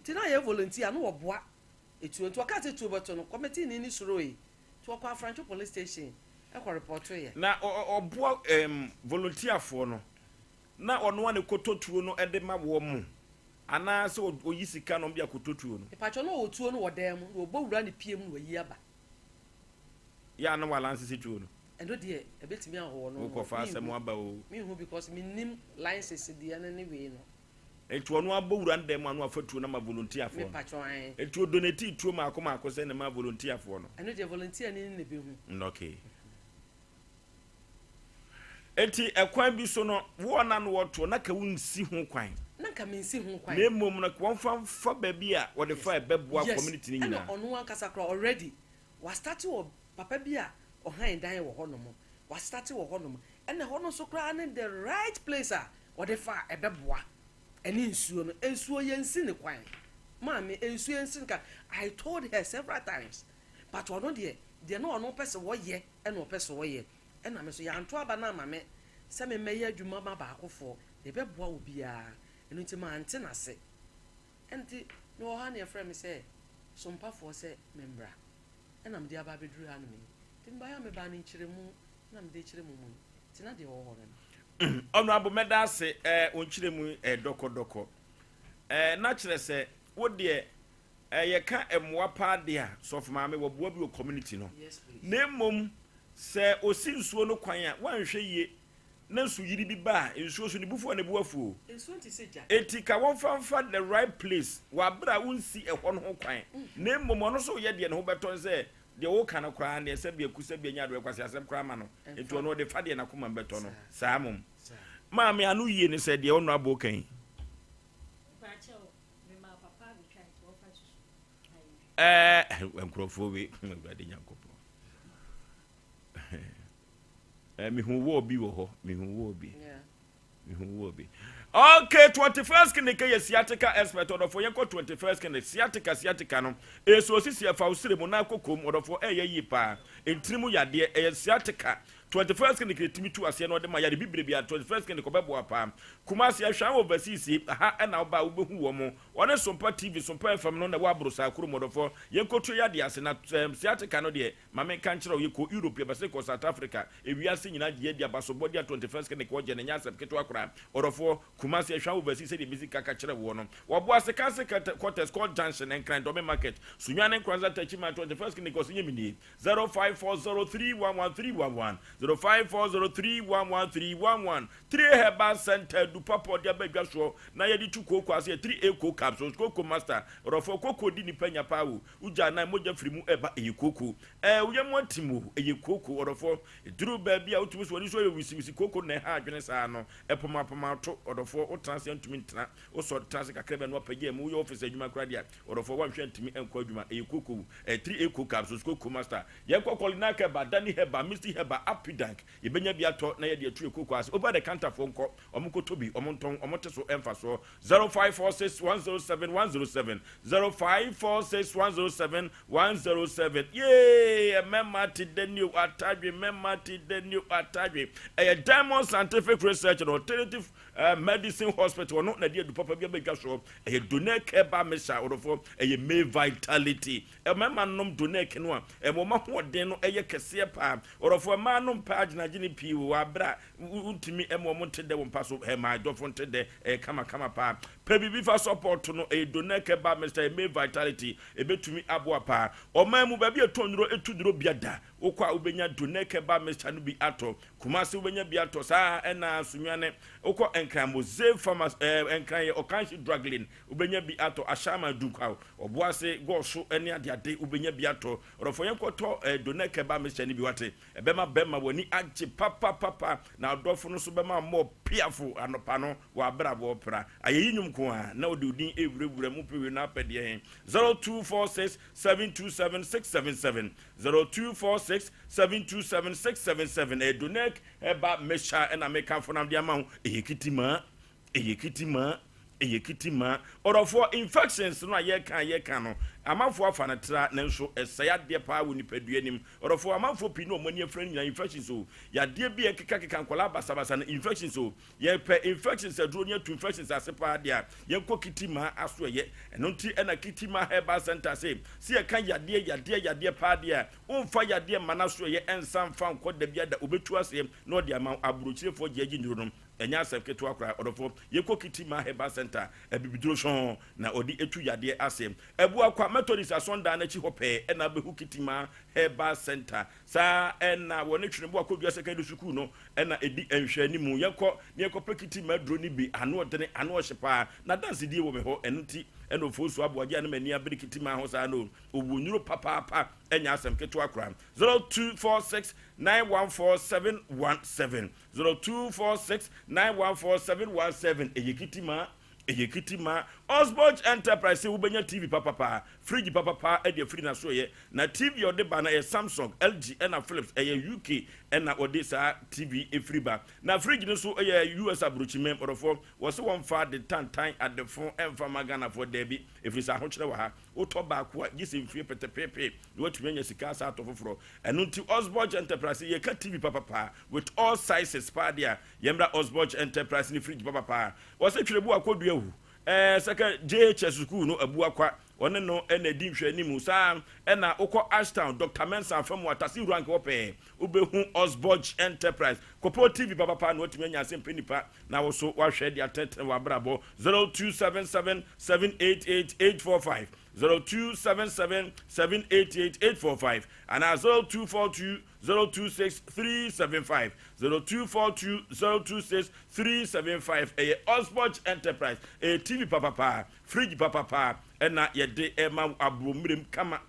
ntina ye volunteer no woboa etu ka se tu beto no committee ni suroi to kwa Francho police station e ko report to ye
na oboa volunteer for no na ono wane kototuo no ede ma wo mu ana se oyisika no bia kototuo no
ipacho no otuo no wodam no obowura ne piem no yi aba
ya no balance situo no
endo de ebetimi aho no
ko fa asem aba o
me hu because me nim licenses de na ne we no
etuo no abowura ndem anu afatuo na ma volunteer for
me pacho an
etuo donate tuo ma akoma se na ma volunteer for no
endo de volunteer ni ne be hu
okay enti ekwan bi so no wo na no woto na ka wunsi ho kwan
na ka mensi ho kwan
na mom na won fa ba bi a wo de fa beboa community ni nyina
ono wan kasa kra already wa start wo papa bi a o han dan wo hono mo wa start wo hono mo ene hono so kra na the right place a wo de fa ebeboa ene nsuo no ensuo yensi ne kwan maame ensuo yensi ka I told her several times but ono de no ono pese wo ye ene o pese wo ye ena me so ya anto aba na mame se me meye adwuma ma ba akofo de beboa obi a eno nti ma ante na se enti no ha na efre me se Sompa fo se membra ena me de aba beduru ha no me ti mba ya me ba ni nkyeremu na me de kyeremu mu ti na de wo ho no
Honorable Medase onchire mu doko na kire se wo de ye ka emwa pa de a so for maame wo boa bi community no na mom se osi nsuo no kwan a wanhwe yie na nsu yiri bi ba nsuo so ne bufu na buafu
nsuo nti seja
etika won fanfa the right place wa bra unsi ehɔ no ho kwan na mom ono so ye de ne ho beton se de wo kana kra na se bia kusa bia nya do kwase asem kra ma no enti ono de fa de na koma beton no saa mom maame anu yie ne se de ono abo kan nkrofo we ngade nyakopo mi hu wo bi wo ho mi hu wo bi okay 21st kineke ye sciatica expert odofo ye ko 21st kineke sciatica no eso sisi afa usire mu na kokom odofo eye yi pa entrimu yade eye sciatica 21st kineke timi tu ase no de ma yade bibre bia 21st kineke bebo apa kuma se ahwan overseas ha na oba ubehu wo mo one Sompa TV Sompa FM no na wabro sa kuro modofo ye koto yade ase na sciatica no de ma me kan kire ye ko Europe ba se ko South Africa ewiase nyina de dia basobodi 21st kineke wo je ne nya keto akora odofo kuma se ahwan overseas de music kaka kire wo no wo bo ase kan se quarters called junction and kind dome market sunwane kwanza tachima 21st kineke so nyemini 0540311311 0540311311 3 Herbal Center du papo dia badwa so na ye di tu koko ase 3 eco capsules koko master rofo koko di ni panya pawo uja na moja frimu eba koko uye montimu koko rofo duru ba bia utumi so woni so ye wisi koko na ha adwene saa no epoma to rofo o transi ntumi ntena o so transi kakrebe no pagye mu ye office adwuma kra dia rofo wa hwe ntumi enko adwuma koko 3 eco capsules koko master ye koko na ka badani heba misty heba apidank ye benya bia to na ye de tu koko ase over the counter for nko omukotobi omonton omoteso emfaso 0546107107 0546107107 yeah memati the new atadwe a Diamond Scientific Research and Alternative Medicine Hospital no na dia du papa bia badwa so e donate eba mesha orofo e may vitality e mema nom donate no e mo ma hoden no e ye kese pa orofo ma nom page na gini pi wa bra utimi e mo montede wo paso e ma do fontede e kama pa pe bibi fa support no e donate eba mesha e may vitality e betumi aboa pa o ma mu ba bia tonuro etuduro biada okwa ubenya donate eba mesha no bi ato kumase ubenya bi ato sa e na sunwane okwa enkramoze farmers enkran okanshi druggling ubenya bi ato ashama dukwa oboase goso ene ade ubenya bi ato orofo yenkoto donate eba mesha ni bi wate ebema bema woni agye papa na adofo no so bema mo piafo anopa no wa brabo opera ayeyi nyum ko a na odin ewurawura mu pewe na apede 0246727677 0246727677 donate eba mesha na meka fo na dia ma eyekitima orofo infections no ye kan no amafo afa na tra na nso esaya de pa woni paduanim orofo amafo pi no omani afran nyina infections o ya de bi ekeka nkola basabasa na infections o ye pe infections aduro nya tu infections asepa de a ye kokitima aso ye eno nti na kitima Herbal Center say si ye kan yade pa de a umfa yade manaso ye ensam fa nkoda bia da obetu ase no de ama aburochirefo je ginjuro no enya sefketo akra orofo ye kokitima Herbal Center ebibiduro shon na odi etu yade ase ebu akwa Methodist asonda na chi hope na behu kitima Herbal Center sa na woni twenebo akodua secondary school no na edi enhwe animu yekọ ne yekọ pekitima dro ni bi ano odene ano ohyepa na dance die wo me ho enuti eno Oforisuo Aboagye na mani abirikitima ho sa no obunuru papa enya asem keto akra 0246914717 0246914717 eyekitima Osborge Enterprise ubenya TV papa fridge papa e de free na so ye na TV ode ba na Samsung LG na Philips UK na ode sa TV e free ba na fridge no so US abrochimem orofo wo se won fa de tantan at the phone emfa magana for debi e free sa ho kire wa ha uto ba ko gise mfie petepepe no tumi nya sika sa atofoforo eno nti Osborge Enterprise ye ka TV papa with all sizes pa dia yemra Osborge Enterprise ni fridge papa wo se twirebu akodua hu saka JHS school no abu akwa one no ene di hwe ni mu sa ena ukọ Ashtown Dr. Mensa fam watasi rank ope ubehu Osborge Enterprise Kopo TV papa na otimi anya Asem Mpe Nipa na wo so wa hwe dia tete wa brabo 0277788845 0277788845 and 0242026375 0242026375 Osborge Enterprise TV papa fridge papa ena yede ema abromrem kama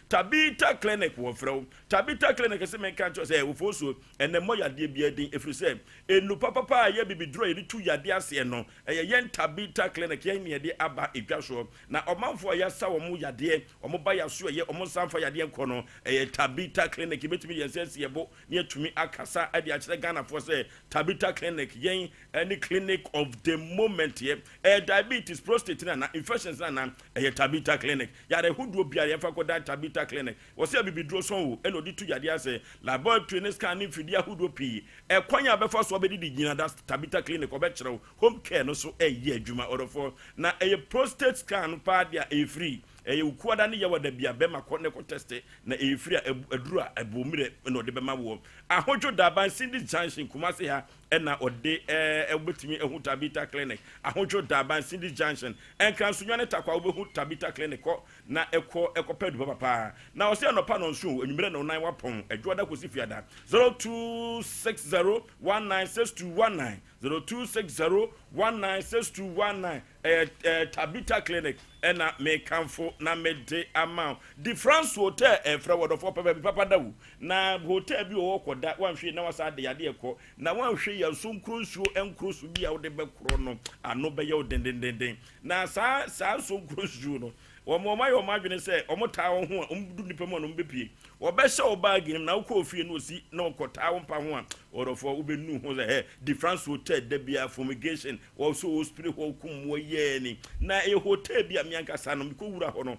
Tabita Clinic wo frɛ Tabita Clinic se men kan cho se Oforisuo ene mo yade bia din efrise enu papa ye bibidro ye tu yade ase no yen Tabita Clinic yen ne yade aba edwaso na omanfo ya sa wo mu yade omo ba ya so ye omo sanfo yade enko no Tabita Clinic betumi yen se yebo ne atumi akasa ade a kire Ghana for se Tabita Clinic yen any clinic of the moment ye diabetes prostate na infections na Tabita Clinic yare hudu biare ye fa koda Tabita Clinic wo se bibidro so wo eno di tu yade ase laboratory ne scanning fidia hudu pi kwanya be fa so be di gina that Tabita Clinic obekere home care no so ye adwuma orofo na prostate scan pa dia free ukuada ne yewa da bia be makọ ne ko test na free adura abomire no de be ma wo ahojo daban Cindy Junction Kumasi ha na ode ebetimi ehu Tabita Clinic ahojo daban Cindy Junction enkan so nwane takwa obehu Tabita Clinic na ekopedu papa na ose no pa no nso enwumere no nan wapon adwoda kosi fiada 0260196219 0260196219 Tabita Clinic ena me kanfo na me de amount the France Hotel efra wodofo papa dawu na hotel bi wo koda wanhwe na wasa de yade ekọ na wanhwe ya so nkrosuo enkrosu bi a wo de be kro no ano be ye odendenden na sa so nkrosuo no omo mayo madwene se omo taa wo ho omdu nipa mo no mbepie obehye Obaagye na wo ofie no osi na okota wo mpa ho a orofo wo benu ho se the France Hotel de bia fumigation also hospital ho kum wo ye ni na hotel bia mianka sa no miko wura ho no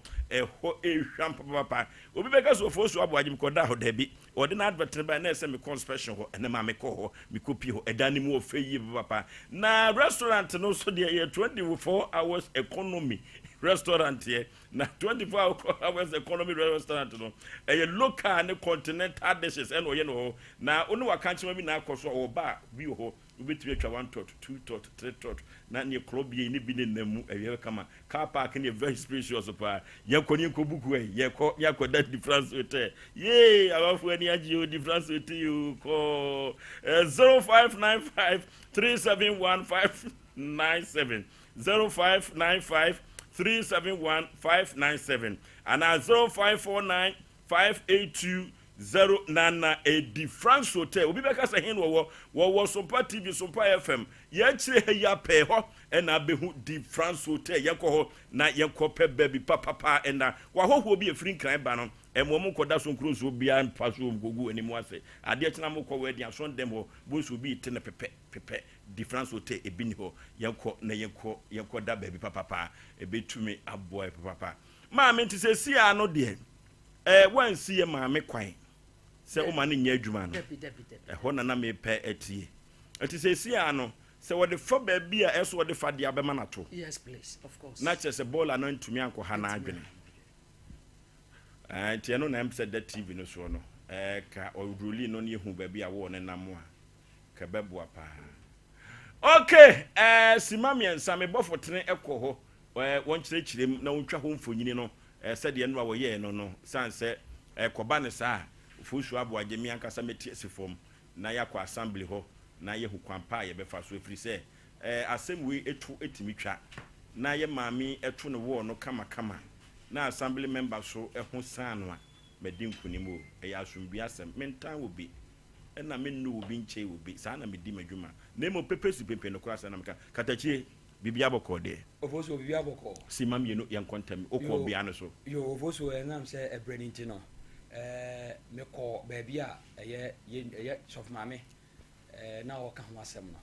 ho ehwam papa obi beka so Oforisuo Aboagye mikoda ho da bi odi na advert ba na ese me conspection ho ene ma meko ho mikopi ho edani mu ofeyi papa na restaurant no so de 24 hours economy restaurant here na 24 hours economy restaurant no local and continental dishes and oye no na onu wakanche bi na akoso oba bi ho ubetumi atwa 1 tot 2 tot 3 tot na ne club ye ni bi ne namu kama car park ne very spacious pa yakoni ko buku yakọ that the France Hotel ye abafu ani agio the France Hotel ko 0595 371 0595 371-597 and 0549-582-099 a the France Hotel. Obi beka say hin wo Sompa TV Sompa FM. Ye kire ya pe ho and abehu the France Hotel yakọ ho na yakọ pe baby papa and wa ho obi efiri kran ba no emo mo koda so nkroso bia mpa so gogu animu ase ade tena mo ko wedi aso dem ho bo so bi tene pepe difference Hotel ebini ho yakọ na yakọ da baby papa ebetumi aboy papa ma me nti se sia no de wan sie ma me kwan se o ma ne nya adwuma no ho na me pe atie ati se sia no se wo de fa baby a eso wo de fa dia be ma na to
yes please of course
na che se ball na ntumi anko ha na adwene tie no na em said that TV no so no ka odruli no ne hu baby a wo ne nam a ka beboa pa okay simami ensa me bofo tene ekọ ho won kyerem na wontwa ho mfonyini no said de no a wo ye no sanse koba ne sa Oforisuo Aboagye mi ankasa meti asifom na yakọ assembly ho na ye hu kwampa ye befa so efiri se asem we etu etimi twa na ye maami etu ne wo no kama na assembly member so eho sanu a medin kunimo ya asumbi asem mentan obi na mennu obi nche obi sa na medi madwuma na mo pepesu pepe no kwasa na meka katachie bibia boko de
Oforisuo bibia boko
simam ye no yan kontem okọ bia no so
yo Oforisuo enam se ebreninti no me ko baby a ye sof mame na wo ka ho asem no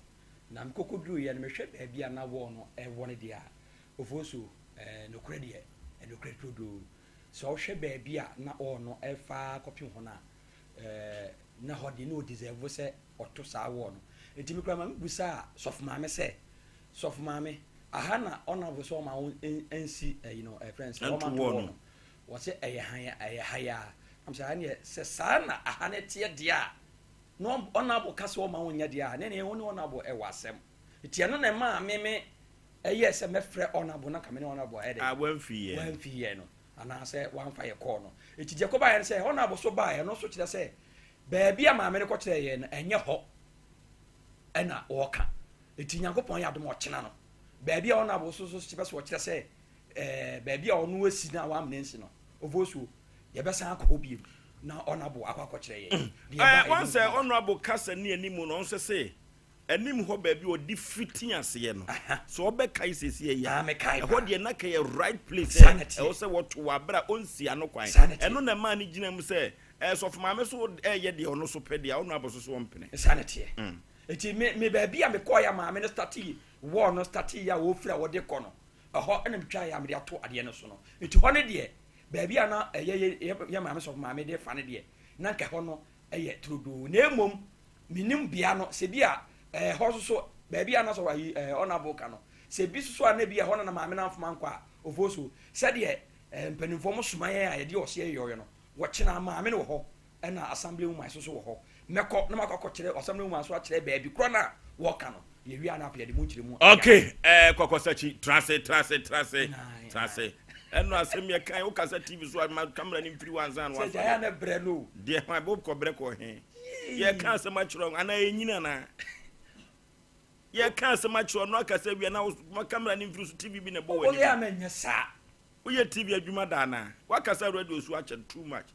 na mkokoduru ye no me hwe baby a na wo no wone dia Oforisuo no credit no credit do so hwe baby a na o no efa copy ho na na hodi no deserve se oto sa wo no enti me kra ma busa sof mame se sof mame ahana honorable so ma nc friends o ma to wo se haya am say ane se sana ahana tie dia no honorable kase o ma wonya dia ne woni honorable e wasem tie no na ma meme se me frɛ honorable na kamene honorable e de
wan fi
no ana se wan fa ye call no eti je ko ba ye se honorable so ba ye no so kire se baabi a ma me ko kire ye no enye ho ena wo ka eti nyankopon ya dom ochena no baabi a honorable so kire se wo kire se baabi a onu asi na wa amnensi no ovosuo ye be san akọ bi na honorable akọ kire ye
wan say honorable kasa ni animu no nso se anim ho baabi o di fiti ase no so obeka isesi ya ho de na ka right place e wo se what to abra onsi ano kwan eno na ma ni gina mu se so for ma me so ye de ono so pede ya ono aboso so ompene
sanity eti me baabi a me ko ya ma me no start war no start ya wo fira wo de ko no ho ena me twa ya me de ato ade no so no eti ho ne de baabi a na ye ma me so ma me de fa ne de na ka ho no ye trudu na emom minim bia no se bia ho so baabi ana so wa honorable ka no se bi so ana bia ho na ma me na mfoma nkwa ofoso se de mpanimfo mo somaye a ye de Osie Yaw no wo kyena ma me no ho na assembly woman so wo ho meko na makọ kire assembly woman so a kire baabi kro na wo ka no ye wi ana apia de mu kire mu
okay kokosachi trase eno asem ye kan wo kasa tv so ma camera ni mfiri wanzan wa
se ya na bre no
de ma bob ko bre ko he ye kan se ma chiro ana enyina na ye kan se ma chiro no akasa wi na ma camera ni mfiri so tv bi na bo wani
o ya manya sa
wo ye tv adwuma da na wa kasa radio so ache too much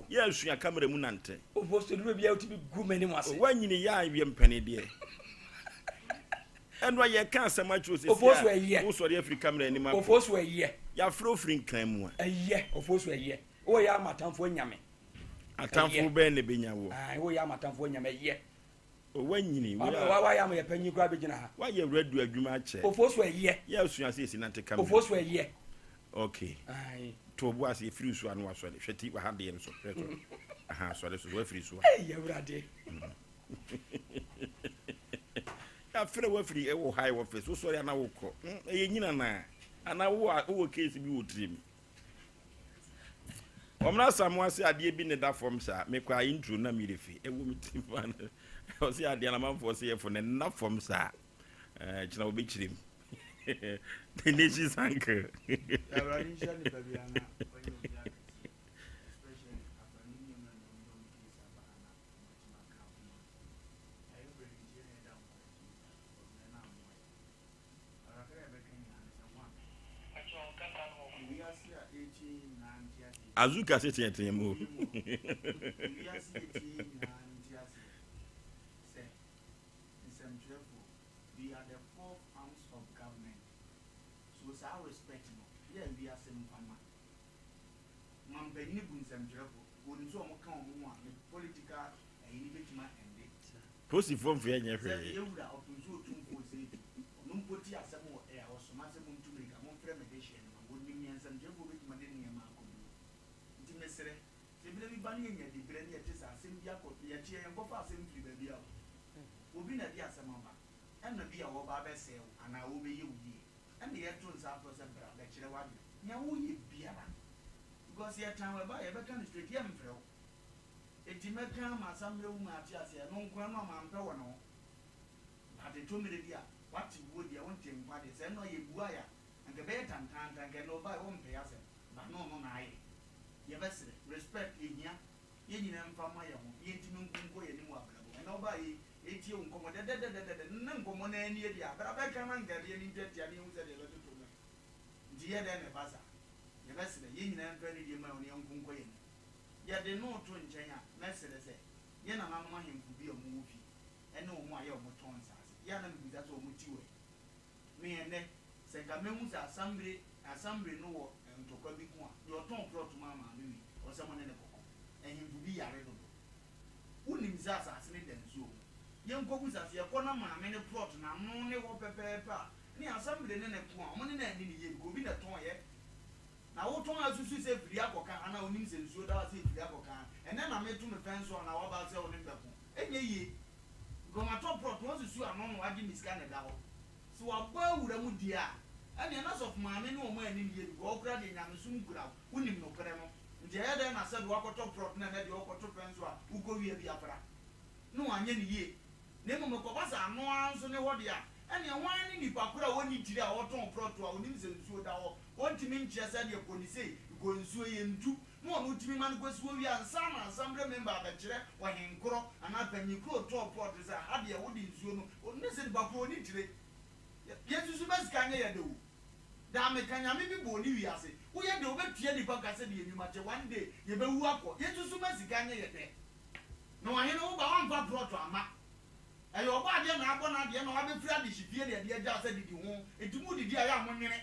ye asua camera mu nante
o posto no bia o tv gu mani mu ase
wa nyini ya wi mpane de eno ye kan se ma chiro se
o posto ye
wo so de Africa camera ni ma
o posto ye
ya fro frin kan mu
ye o fosu ye o ya matamfo nyame
atamfo be ne benyawo
o ya matamfo nyame ye
o wanyini
wa ya me panyi kura be gina ha
wa ye radio adwuma ache
o fosu ye
ya sua se esi nante kam
o fosu ye
okay to bu ase firi so anu aso le hweti wa hade en so preto so le so wa firi so
ya urade
ya fere wa firi e wo high office so so ya na wo ko e nyina na ana wo case bi wo trim omna samwase ade bi ne da form sa me kwa intro na mi refi e wo mi trim an o si ade na manfo se ye fo ne na form sa china obi chirim the nation sank azuka se tiete mo posi form fe nya hwe
bani nya di brand ya tisa asem bia ko ya tie en ko fa asem firi ba bia obi na di asem aba en na bia wo ba be se ana wo be ye wudi en na ye to nsa afro se bra be kire wa nya wo ye bia ba because ya tan we ba ye be kan straight ye mfre wo eti me kan ma samre wu ma ati ase no nkwa no ma mpe wo no ba de to mere bia wati wo dia won tem kwa de se no ye bua ya nke be tan nke no ba wo mpe ase ba no na aye ye best respect ehia ye nyina mfama ye ho ye ntimi nkunko ye ni mu abrabo ena oba ye etie nkomo de na nkomo na ani ye dia abra be kan man gade ni ntetia ni hu se de beto to me ndi ye de ne basa ye best ye nyina mfa ni die ma oni nkunko ye ye de no to nchen a na se ye na mama hemfu bi o mu fi ena o mu aye o mu ton sase ya na mbi that o mu tiwe me ene se ga memu sa assembly no wo ntokwa bi ku a yo ton plot mama mi o se mo ne ne kokko ehim bu bi yare do unim za asase ne den so ye nkogu sase ye kona ma me ne plot na no ne wo pepepa ni assembly ne ku a mo ne na ni ye ko bi na ton ye na wo ton asusu se firi akoka ana onim se nsuo da se firi akoka ene na me to me fence on na wo ba se onim beko enye ye go ma top plot wo susu ano no agi miska ne da ho so wa ba wura mu dia ɛne ɛna sɔfo maame ne ɔmo ani die bi ɔkura de nyamesum kura wonim no kore no nti ɛyɛ dɛ na sɛ de wakɔtɔ prɔt na ne de wakɔtɔ pɛn so a wokɔ wie bi afra no anyɛ ne yie ne mmom kɔba sa ano anso ne hɔ de a ɛne ɛwan ne nipa kora wɔni tiri a wɔtɔn prɔt a onim sɛ nsuo da hɔ wɔntumi nkyerɛ sɛ deɛ kɔ ne sei kɔ nsuo yɛ ntu na ɔno tumi ma no kɔsuo wie ansa na assemble member abɛkyerɛ wɔhenkorɔ anaa panyikuro tɔɔ prɔt sɛ ha deɛ wode nsuo no ɔno sɛ nipa kora ɔni tire yɛsusu bɛsika nyɛ yɛ de wo daa mekanyame bi bɔ ne wiase woyɛ de wobɛtua nipa ka sɛ deɛ nnwuma kyɛ one day yɛbɛwu akɔ yɛsusu bɛsika nyɛ yɛ dɛ na wɔhene woba wamfa prɔto ama ɛyɛ ɔbɔ adeɛ na abɔ no adeɛ na wabɛfiri adehyefie de adeɛ gya sɛ didi ho ɛti mu didi a yɛ a monwene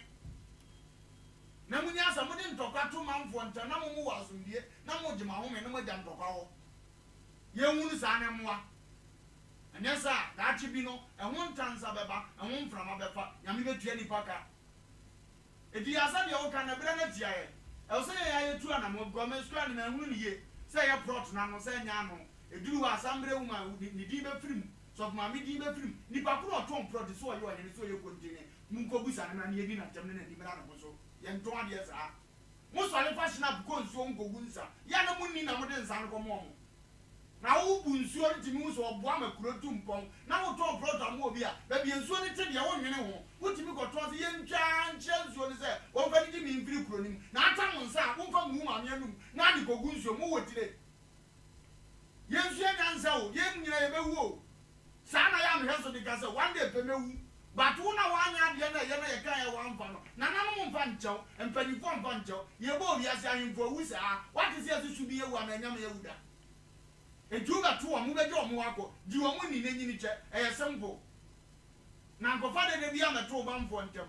na munya asɛ mode ntɔkwa to manfoɔ nkyɛ na momu wɔ asomdie na mogye ma home na mogya ntɔkwa hɔ yɛnhunu saa ne mmoa ɛnyɛ sɛ a daakye bi no ɛho ntansa bɛba ɛho mframa bɛfa nyame bɛtua nipa ka ɛti yɛasa deɛ woka na berɛ no tia yɛ ɛwɔ sɛ yɛyɛ yɛtu anamo gɔme sukua ne mahunu ne ye sɛ yɛ prɔt na no sɛ nya no ɛduru wɔ asamberɛ wu ma ne din bɛfiri mu sɔfo maame din bɛfiri mu nipa koro ɔtɔn prɔt sɛ ɔyɛ ɔhene sɛ ɔyɛ kontene munkɔbusa ne mra ne yɛdi natɛm ne nanim ra no so yɛntɔn adeɛ saa mosɔre fa hyena bukɔ nsuo nkɔgu nsa yɛ na monni na mode nsa no kɔmɔ mo na wobu nsuo no tumi wo sɛ ɔboa ma kuro tu mpɔn na wotɔn prɔt ama obi a baabi nsuo no te deɛ wonwene ho wotumi kɔtɔn sɛ yɛntwa nkyerɛ nsuo no sɛ wɔmfa ne gye me mfiri kuro no mu na ata mo nsa a womfa mo hu maame anum na ade kɔgu nsuo mowɔ tire yɛnsua nyansa o yɛm nyina yɛbɛwu o saa na yɛ amehwɛ so de ka sɛ one day pɛmɛwu but wo na woanyɛ adeɛ no ɛyɛ no yɛka yɛ wɔamfa no nananom mfa nkyɛw mpanimfoɔ mfa nkyɛw yɛbɔ owiase ahemfo awu saa wate sɛ asusu bi yɛwu a na ɛnyam yɛwu da enti wobɛto wɔ mo bɛgye wɔ mo wakɔ gye wɔ mo ni n'anyini kyɛ ɛyɛ simple na nkɔfa dede bi amɛto wo bamfoɔ ntɛm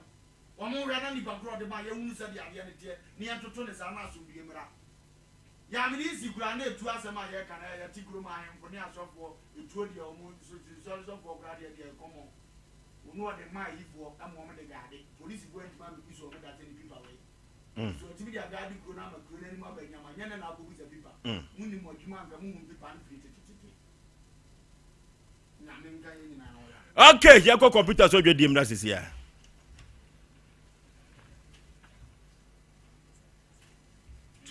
wɔn hwɛ na nipa korɔ de ma yɛhunu sɛ de adeɛ no teɛ ne yɛntoto ne saa na asomdue mmra yàmìlì ìsìnkúra ní ètú asẹ́m àyẹ kan ẹ̀yẹ tí kúrò máa yẹn nkùnì asọ́fọ́ ètú òdì ọmọ sọ́fọ́ kúrò adìẹ díẹ̀ kọ́mọ ònú ọ̀dẹ̀ máa yí fọ́ ẹ̀mú ọmọ dẹ̀ gàdé polisi bọ́ ẹ̀ntì máa bìbí sọ ọmọ dàtẹ́ ní pípa wẹ̀ sọ tí mi dì àgàdì kúrò náà mà kúrò náà ẹni máa bẹ̀ nyàmà nyẹ́ nà àbọ̀ bísẹ̀ pípa mú ni mọ̀ jùmọ̀ àgbà mú hùn pípa ní fìrì tètè nyàmì nká yẹn nyìnà náà.
ok yẹ kọ kọmputa sọ ọjọ dìémù náà sisi ya.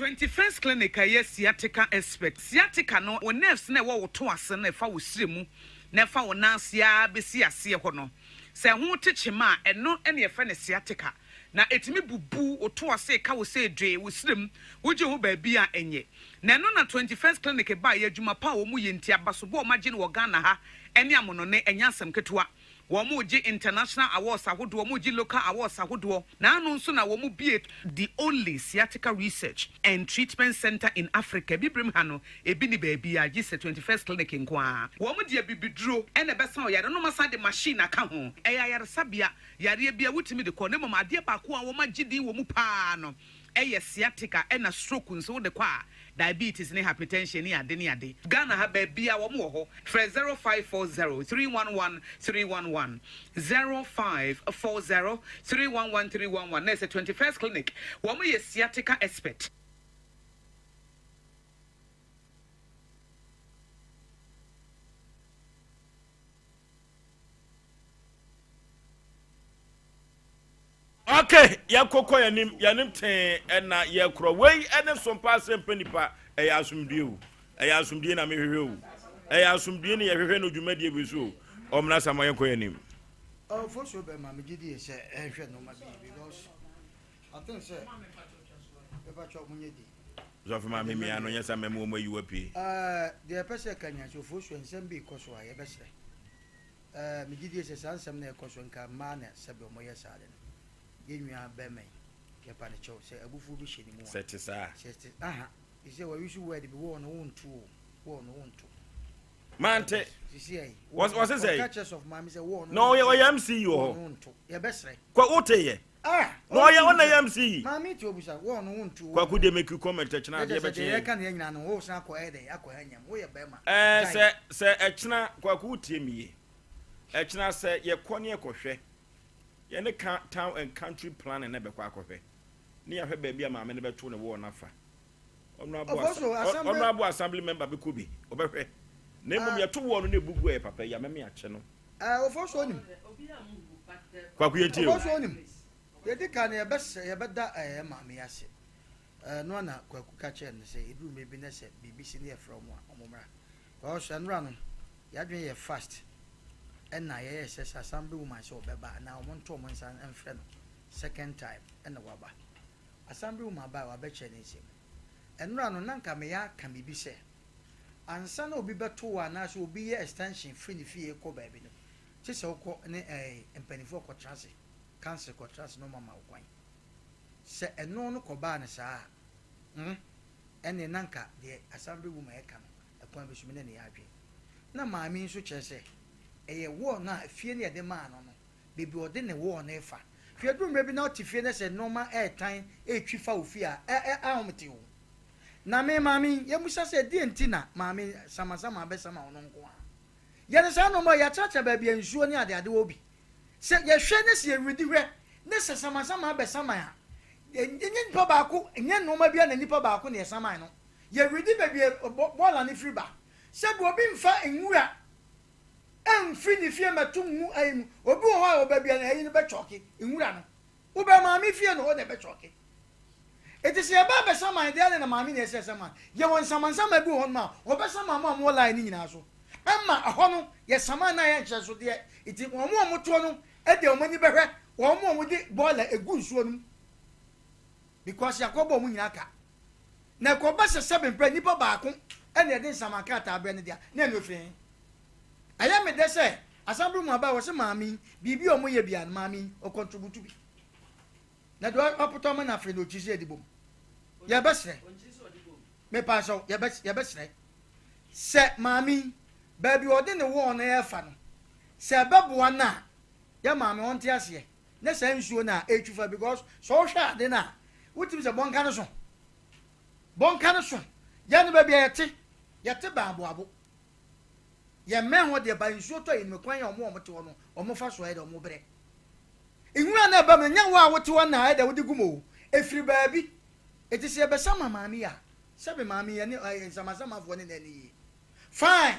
21st clinic ayɛ sciatica expert sciatica no wo nerves na ɛwɔ wo to ase na ɛfa wo sire mu na ɛfa wo nansia bɛsi aseɛ hɔ no sɛ ho tekye ma ɛno ɛne ɛfɛ ne sciatica na etimi bubu wo to ase ka wo sɛ dwe wo sire mu wogye ho baabi a ɛnyɛ na ɛno na 21st clinic ba yɛ adwuma pa wo mu yɛ nti abasobɔ ɔmagye no wɔ Ghana ha ɛne amono ne ɛnya asɛm ketewa wɔn international awards ahodoɔ wɔn local awards ahodoɔ na ano nso na wɔn bie the only sciatica research and treatment center in Africa bibrim ha no ebi ni baabi a gye sɛ 21st clinic nko a wɔn de bibiduro ɛna ɛbɛsan ɔyare no masa de machine aka ho ɛyɛ ayaresabea yareɛ bia wotumi de kɔ ne mama adeɛ baako a wɔn agye di wɔn paa no ɛyɛ sciatica ɛna stroke nso de kɔ a diabetes ne hypertension ne ade Ghana ha baabi a wɔn wɔ hɔ frɛ 0540 311 311 0540 311 311 na ɛsɛ 21st clinic wɔn yɛ sciatica expert.
Okay, ya koko yanim ten na ye kro wei ene Sompa Asem Mpe Nipa eya asumdie na mehwehwe o eya asumdie ne ye hwehwe no dwumadie bi so omna samaye ko yanim
for sure be ma megidi se hwehwe no ma because I think say be chọ munye di
so for ma me ano nyesa memo mo yiwa pie
the person kanya so for sure nsem bi koso a ye be sre megidi se sansem na ekoso nka ma na sebe mo ye sare yenua beme ke pa ne cho se abufu bi hye ni mu
set sa
aha ise wa wish word bi wo no wonto
mante
ise
was say
catches of mama say wo
no ye MC yo
wonto ye besre
kwa uteye no ye ona MC
mama ti obusa wo no wonto
kwa ku de make comment echna de be che
ye kan ye nyina no wo san akọ ede akọ hanyam wo ye bema
se echna kwa ku tie miye echna se ye kọ ne ekohwe ye ne town and country plan na be kwa akọhwe ne ya hwe ba bia maame ne beto ne wo na fa honorable assembly member be ko bi obehwe na emum ye to wo no na ebugu e papa ya meme ache no
ofo so nim
kwa ku ye tie
ofo so nim yɛdi ka no yɛbɛda maame ase no na kwaku ka kyerɛ no sɛ ɛduru maybe ne sɛ biribi si ne yɛfrɛ mu a ɔmommra ɔhwɛ nnora no yɛadwene yɛ fast ɛna yɛyɛ sɛ sɛ assembly woman sɛ ɔbɛba na ɔmo nto ɔmo nsa mfrɛ no second time ɛna waba assembly woman ba wabɛkyerɛ ne nsɛm ɛnora no nanka meyɛ aka biribi sɛ ansa na obi bɛto wɔ anaasɛ obi yɛ extension firi ne fie kɔ baabi no kye sɛ wokɔ ne mpanimfoɔ kɔtra ase council kɔtra ase no mama wo kwan sɛ ɛno no kɔbaa no saa ɛne nanka deɛ assembly woman ɛka no ɛkwan bɛsumi ne ne yɛ adwene na maame nso kyerɛ sɛ ɛyɛ wɔɔ no a fie no yɛde maa no no beebi ɔde ne wɔɔ no ɛfa fie duru mmerɛ bi na ɔte fie no sɛ nneɛma ɛɛtan ɛɛtwi fa wo fie a ahomete wo na me maame yɛmusa sɛ deɛ nti na maame samasama abɛsama wo no nko a yɛne saa nɔma yɛakyerɛkyerɛ baabi a nsuo ne adeade wɔ bi sɛ yɛhwɛ ne sɛ yɛwuridi hwɛ ne sɛ samasama abɛsama a ɛnyɛ nipa baako ɛnyɛ nneɛma bi a na nipa baako ne yɛsaman no yɛwuridi baabi bɔɔla ne firi ba sɛ bi obi mfa nwura ɛmfiri ne fie mɛto ngu ayi mu obi wɔ hɔ a ɔbaabi a na ɛyi no bɛkyɔke nwura no wobɛ maame fie no hɔ na ɛbɛkyɔke eti sɛ yɛba bɛsaman deɛ ne na maame na ɛsɛ saman yɛwɔ nsamansama bi wɔ hɔ no a wɔbɛsama ma mo line ne nyinaa so ɛma ɛhɔ no yɛsaman na yɛnkyerɛ so deɛ eti wɔn a wɔtoɔ no ɛde wɔn ani bɛhwɛ wɔn a wɔde bɔɔla egu nsuo no mu because yakɔbɔ wɔn nyinaa ka na ɛkɔba sɛ sɛbɛn pɛ nipa baako ɛna yɛde nsaman krataa abɛɛ ne deɛ na ɛna ofin ɛyɛ mi dɛ sɛ asamburu mu aba wɔ sɛ maame biribi a wɔn yɛ bia no maame ɔkɔntributu bi na deɛ ɔpotɔ mo na afei na okyi sɛ ɛdi bom yɛbɛsrɛ mepa sɛ yɛbɛsrɛ sɛ maame baabi ɔde ne wɔɔ no yɛfa no sɛ ɛbɛboa no a yɛ maame ɔnte aseɛ ne sɛ nsuo no a ɛtwi fa because sɛ ɔhwɛ ade no a wotumi sɛ bɔnka no so yɛne baabi a yɛte baaboabo yɛmmɛn hɔ deɛ ba nsuo tɔ yɛnum kwan yɛ ɔmo te hɔ no ɔmo fa so ayɛ dɛ ɔmo brɛ nwura na ɛba mu nyɛ wo a wote hɔ na ayɛ dɛ wode gu mu o ɛfiri baabi ɛti sɛ yɛbɛsama maame a sɛbe maame yɛ ne nsamasamafoɔ ne n'ani yie fine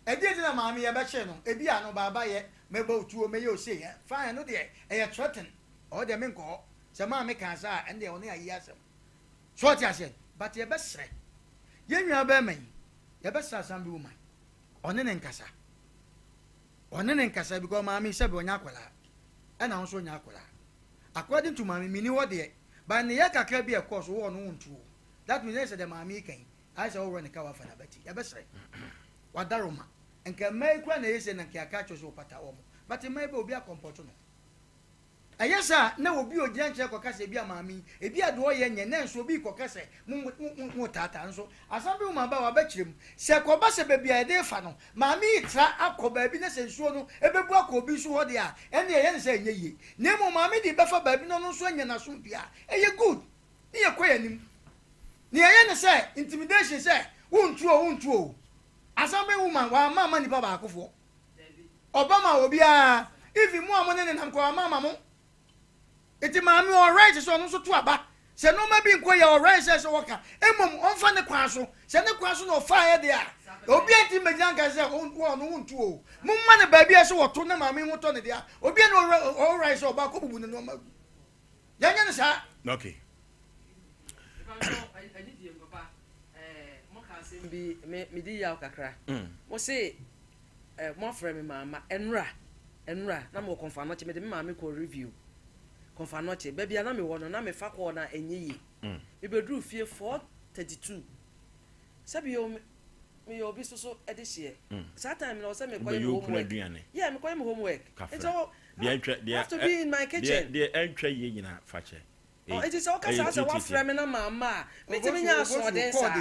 ɛdeɛ ti na maame yɛbɛkyɛ no ebi a no baaba yɛ mɛbɔ otuo mɛyɛ ose yɛ fine no deɛ ɛyɛ threaten ɔwɔ deɛ menkɔ hɔ sɛ maame kan saa ɛne deɛ ɔne ayi asɛm so ɔte aseɛ but yɛbɛsrɛ yɛn nua bɛrima yi yɛbɛsrɛ assembly woman ɔne ne nkasa because maame sɛbe ɔnyɛ akwadaa ɛna nso nya akwadaa according to maame mini hɔ deɛ but ne yɛ kakra bi ɛkɔ so wɔ no wontuo that means sɛ de maame kan ayɛ sɛ wɔwɔ ne ka wafa na bɛti yɛbɛsrɛ wadaroma nka mmaa kura na yɛsɛ na nka aka kyerɛ sɛ wɔpata wɔ mo but mmaa bi obi akɔmpɔto no ɛyɛ sɛ na obi ogyina nkyɛn kɔka sɛ ebi a maame ebi a de ɔyɛ nyɛ na nso obi kɔka sɛ mo tata nso asambere mu aba wabɛkyerɛ mu sɛ kɔba sɛ baabi a yɛde fa no maame yi tra akɔ baabi na sɛ nsuo no ebebu akɔ obi nso hɔ deɛ a ɛne ɛyɛ ne sɛ ɛnyɛ yie na emu maame de bɛfa baabi no nso anya n'aso bia ɛyɛ good ne yɛ kɔ yɛ nim ne ɛyɛ ne sɛ intimidation sɛ wontuo asambere woman wa ama nipa baakofoɔ ɔbama obiara ifi mu a mo ne ne nam kɔ ama mo eti maame alright so no so to aba se no ma bi nko ye alright se so woka emom onfa ne kwan so se ne kwan so no fa ye de a obi enti megyan ka se wo no wontu o mumma ne ba bia so woto na maame ho to ne de a obi no alright so ba ko bubu ne no ma yanya ne sa
okay
bi me di yaw kakra mo se mo frɛ me mama enra na mo konfa no che me de maame ko review konfa no che ba bia na me wo no na me fa ko na enye yi me bedru fie 432 sabi yo me yo bi so ede hye that time no say me ko homework yeah me ko homework so have to be in my kitchen
the entry ye nyina fa che
oh it is all cause say wa frame na mama me timi nya so den sa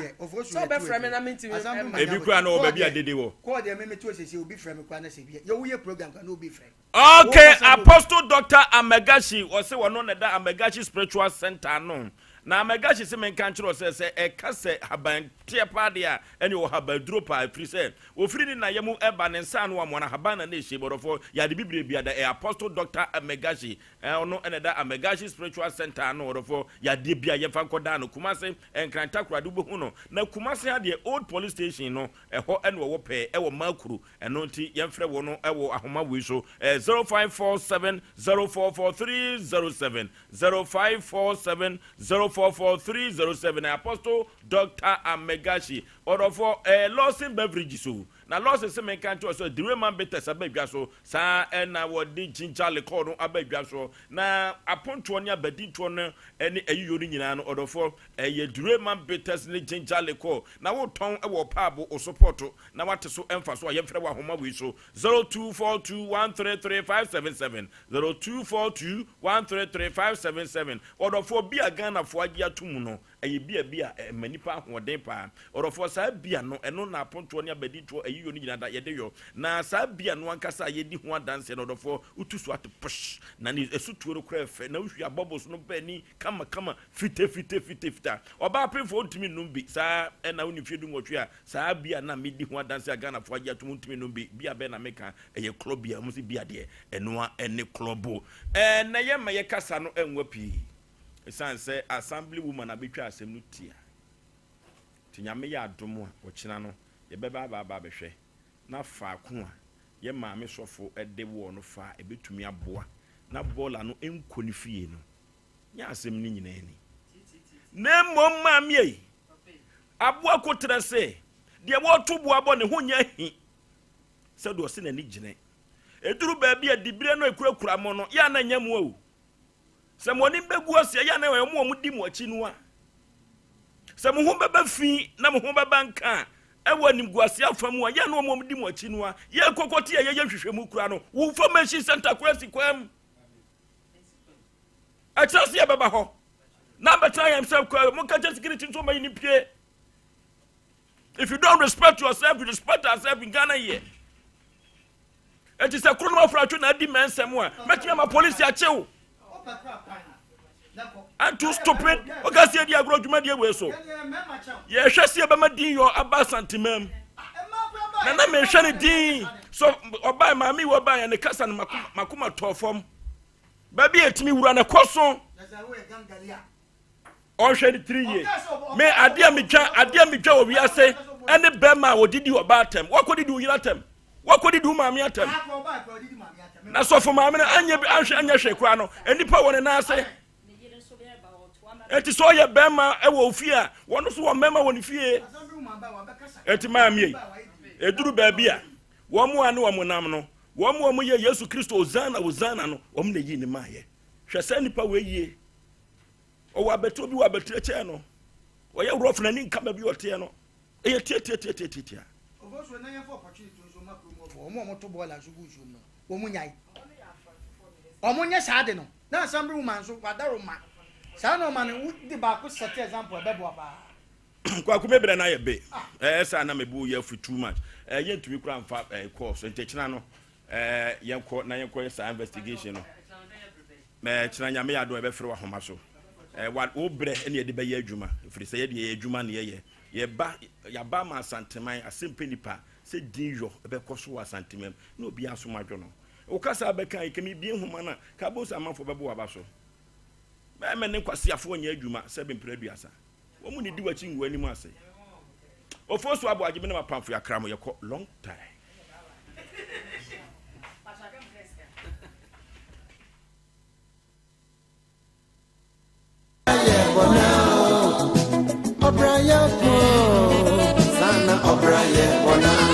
so be frame na me timi
ebi kura na oba bia dede wo
ko de me to sese obi frame kwa na se bia ye wo ye program kwa na obi frame
okay apostle Dr. Amegashi o se wono na da Amegashi spiritual center no na Amegashi se men kan chiro se e ka se haban tie pa de a ene wo haban duro pa free se wo free ni na yemu eba ne nsa no amona haban na ne hye borofo ya de bibire bia da Apostle Dr. Amegashi ono ene da Amegashi Spiritual Center no borofo ya de bia ye fa koda no Kumase enkranta krado bo hu no na Kumase ha de old police station no ho ene wo pe wo makuru eno nti ye mfre wo no wo ahoma we so 0547 044307 0547 044307 Apostle Dr. Amegashi orofo Lawson beverages so na Lawson se men kan to so the man better sabadwa so sa na wodi ginger liquor no abadwa so na aponto ne abadinto no ene ayiyo ni nyina no orofo ye the man better ne ginger liquor na wo ton wo paabo o support na wate so emfa so ye mfre wa homa we so 0242133577 0242133577 orofo bia Ghana fo agi atum no eye bia manipa ahoden pa orofo sa bia no eno na aponto ne abadinto ayiyo ni nyina da ye de yo na sa bia no ankasa ye di ho adanse no orofo utuso at push na ni esutuo no kra fe na uhia bubbles no bani kama fita oba pemfo ntimi numbi sa na uni fiedu nwotwe a sa bia na medi ho adanse Ghana fo agi atum ntimi numbi bia be na meka eye club bia musi bia de enoa ene club na ye ma ye kasa no enwa pi sanse assembly woman abetwa asem no tia tinyame ya adomo a ochina no ye beba baba behwe na fa ko a ye maame sofo ede wo no fa ebetumi aboa na bola no enkoni fie no nya asem ni nyina ni na mmom maame yi aboa ko trese de wo to boa bo ne ho nya hi se do se na ni gine eduru ba bia dibire no ekurakura mo no ya na nya mu o se mo ni begu asia ya na mo mo di mo achi no a se mo ho beba fi na mo ho beba nka ewo nim guasia famu a ya na mo di mo achi no a ye kokoti ye hwehwemu kura no wo information center kwasi kwam a chance ya beba ho na betra himself kwa mo ka security so ma ni pie. If you don't respect yourself, you respect yourself in Ghana here. It is a criminal fraction na di mensem a metia ma police a chew. And too stupid. Okay, see the agro dwuma de we so. Ye hwese e be ma din your aba santimam. Na me hwe ne din. So obai ma mi wo ban ne kasa ne makuma tofom. Ba bi etimi wura na koso. On share 3 years. Me adia mi twa obi ase ene bema odidi obatem. What could do yiratem? What could do mami atem? Na so for mami anya hwe kwa no. Enipa won na ase. Eti so ye bema e wo fie a, wono so wo mema won fie. Eti mami eduru ba bia. Wo mu ane wo nam no. Wo mu ye Yesu Kristo ozana no. Wo mu na yi ni maye. Hwese nipa we yie. O wa beto bi wa betre che no o ye rof na ni nka ba bi o te no e ye tie
oboso na ye for opportunity so makro mo mo to bola so gusu no wo mu nyai o mu nya saade no na assembly woman so kwadaro ma sa no man di ba ko set example be bo ba
kwa ku mebre na ye be sa na mebu ye for too much ye ntumi kura mfa course ntechina no ye ko na ye ko sa investigation no me china nyame ya do e be fere wa homa so what obre ene de be ye adwuma firi se ye de ye adwuma ne ye ba ya ba ma santeman Asem Mpe Nipa se dinjo e be koso wa santemam na obi aso madwo no o kasa be kan kemi bi huma na ka bo sa manfo be bo aba so ba me ne kwase afo nya adwuma se be mpra duasa wo mu ni di wachi ngwa ni mu ase Oforisuo Aboagye me na mapamfo ya kram ye ko long time.
Obraya po sana obraya bona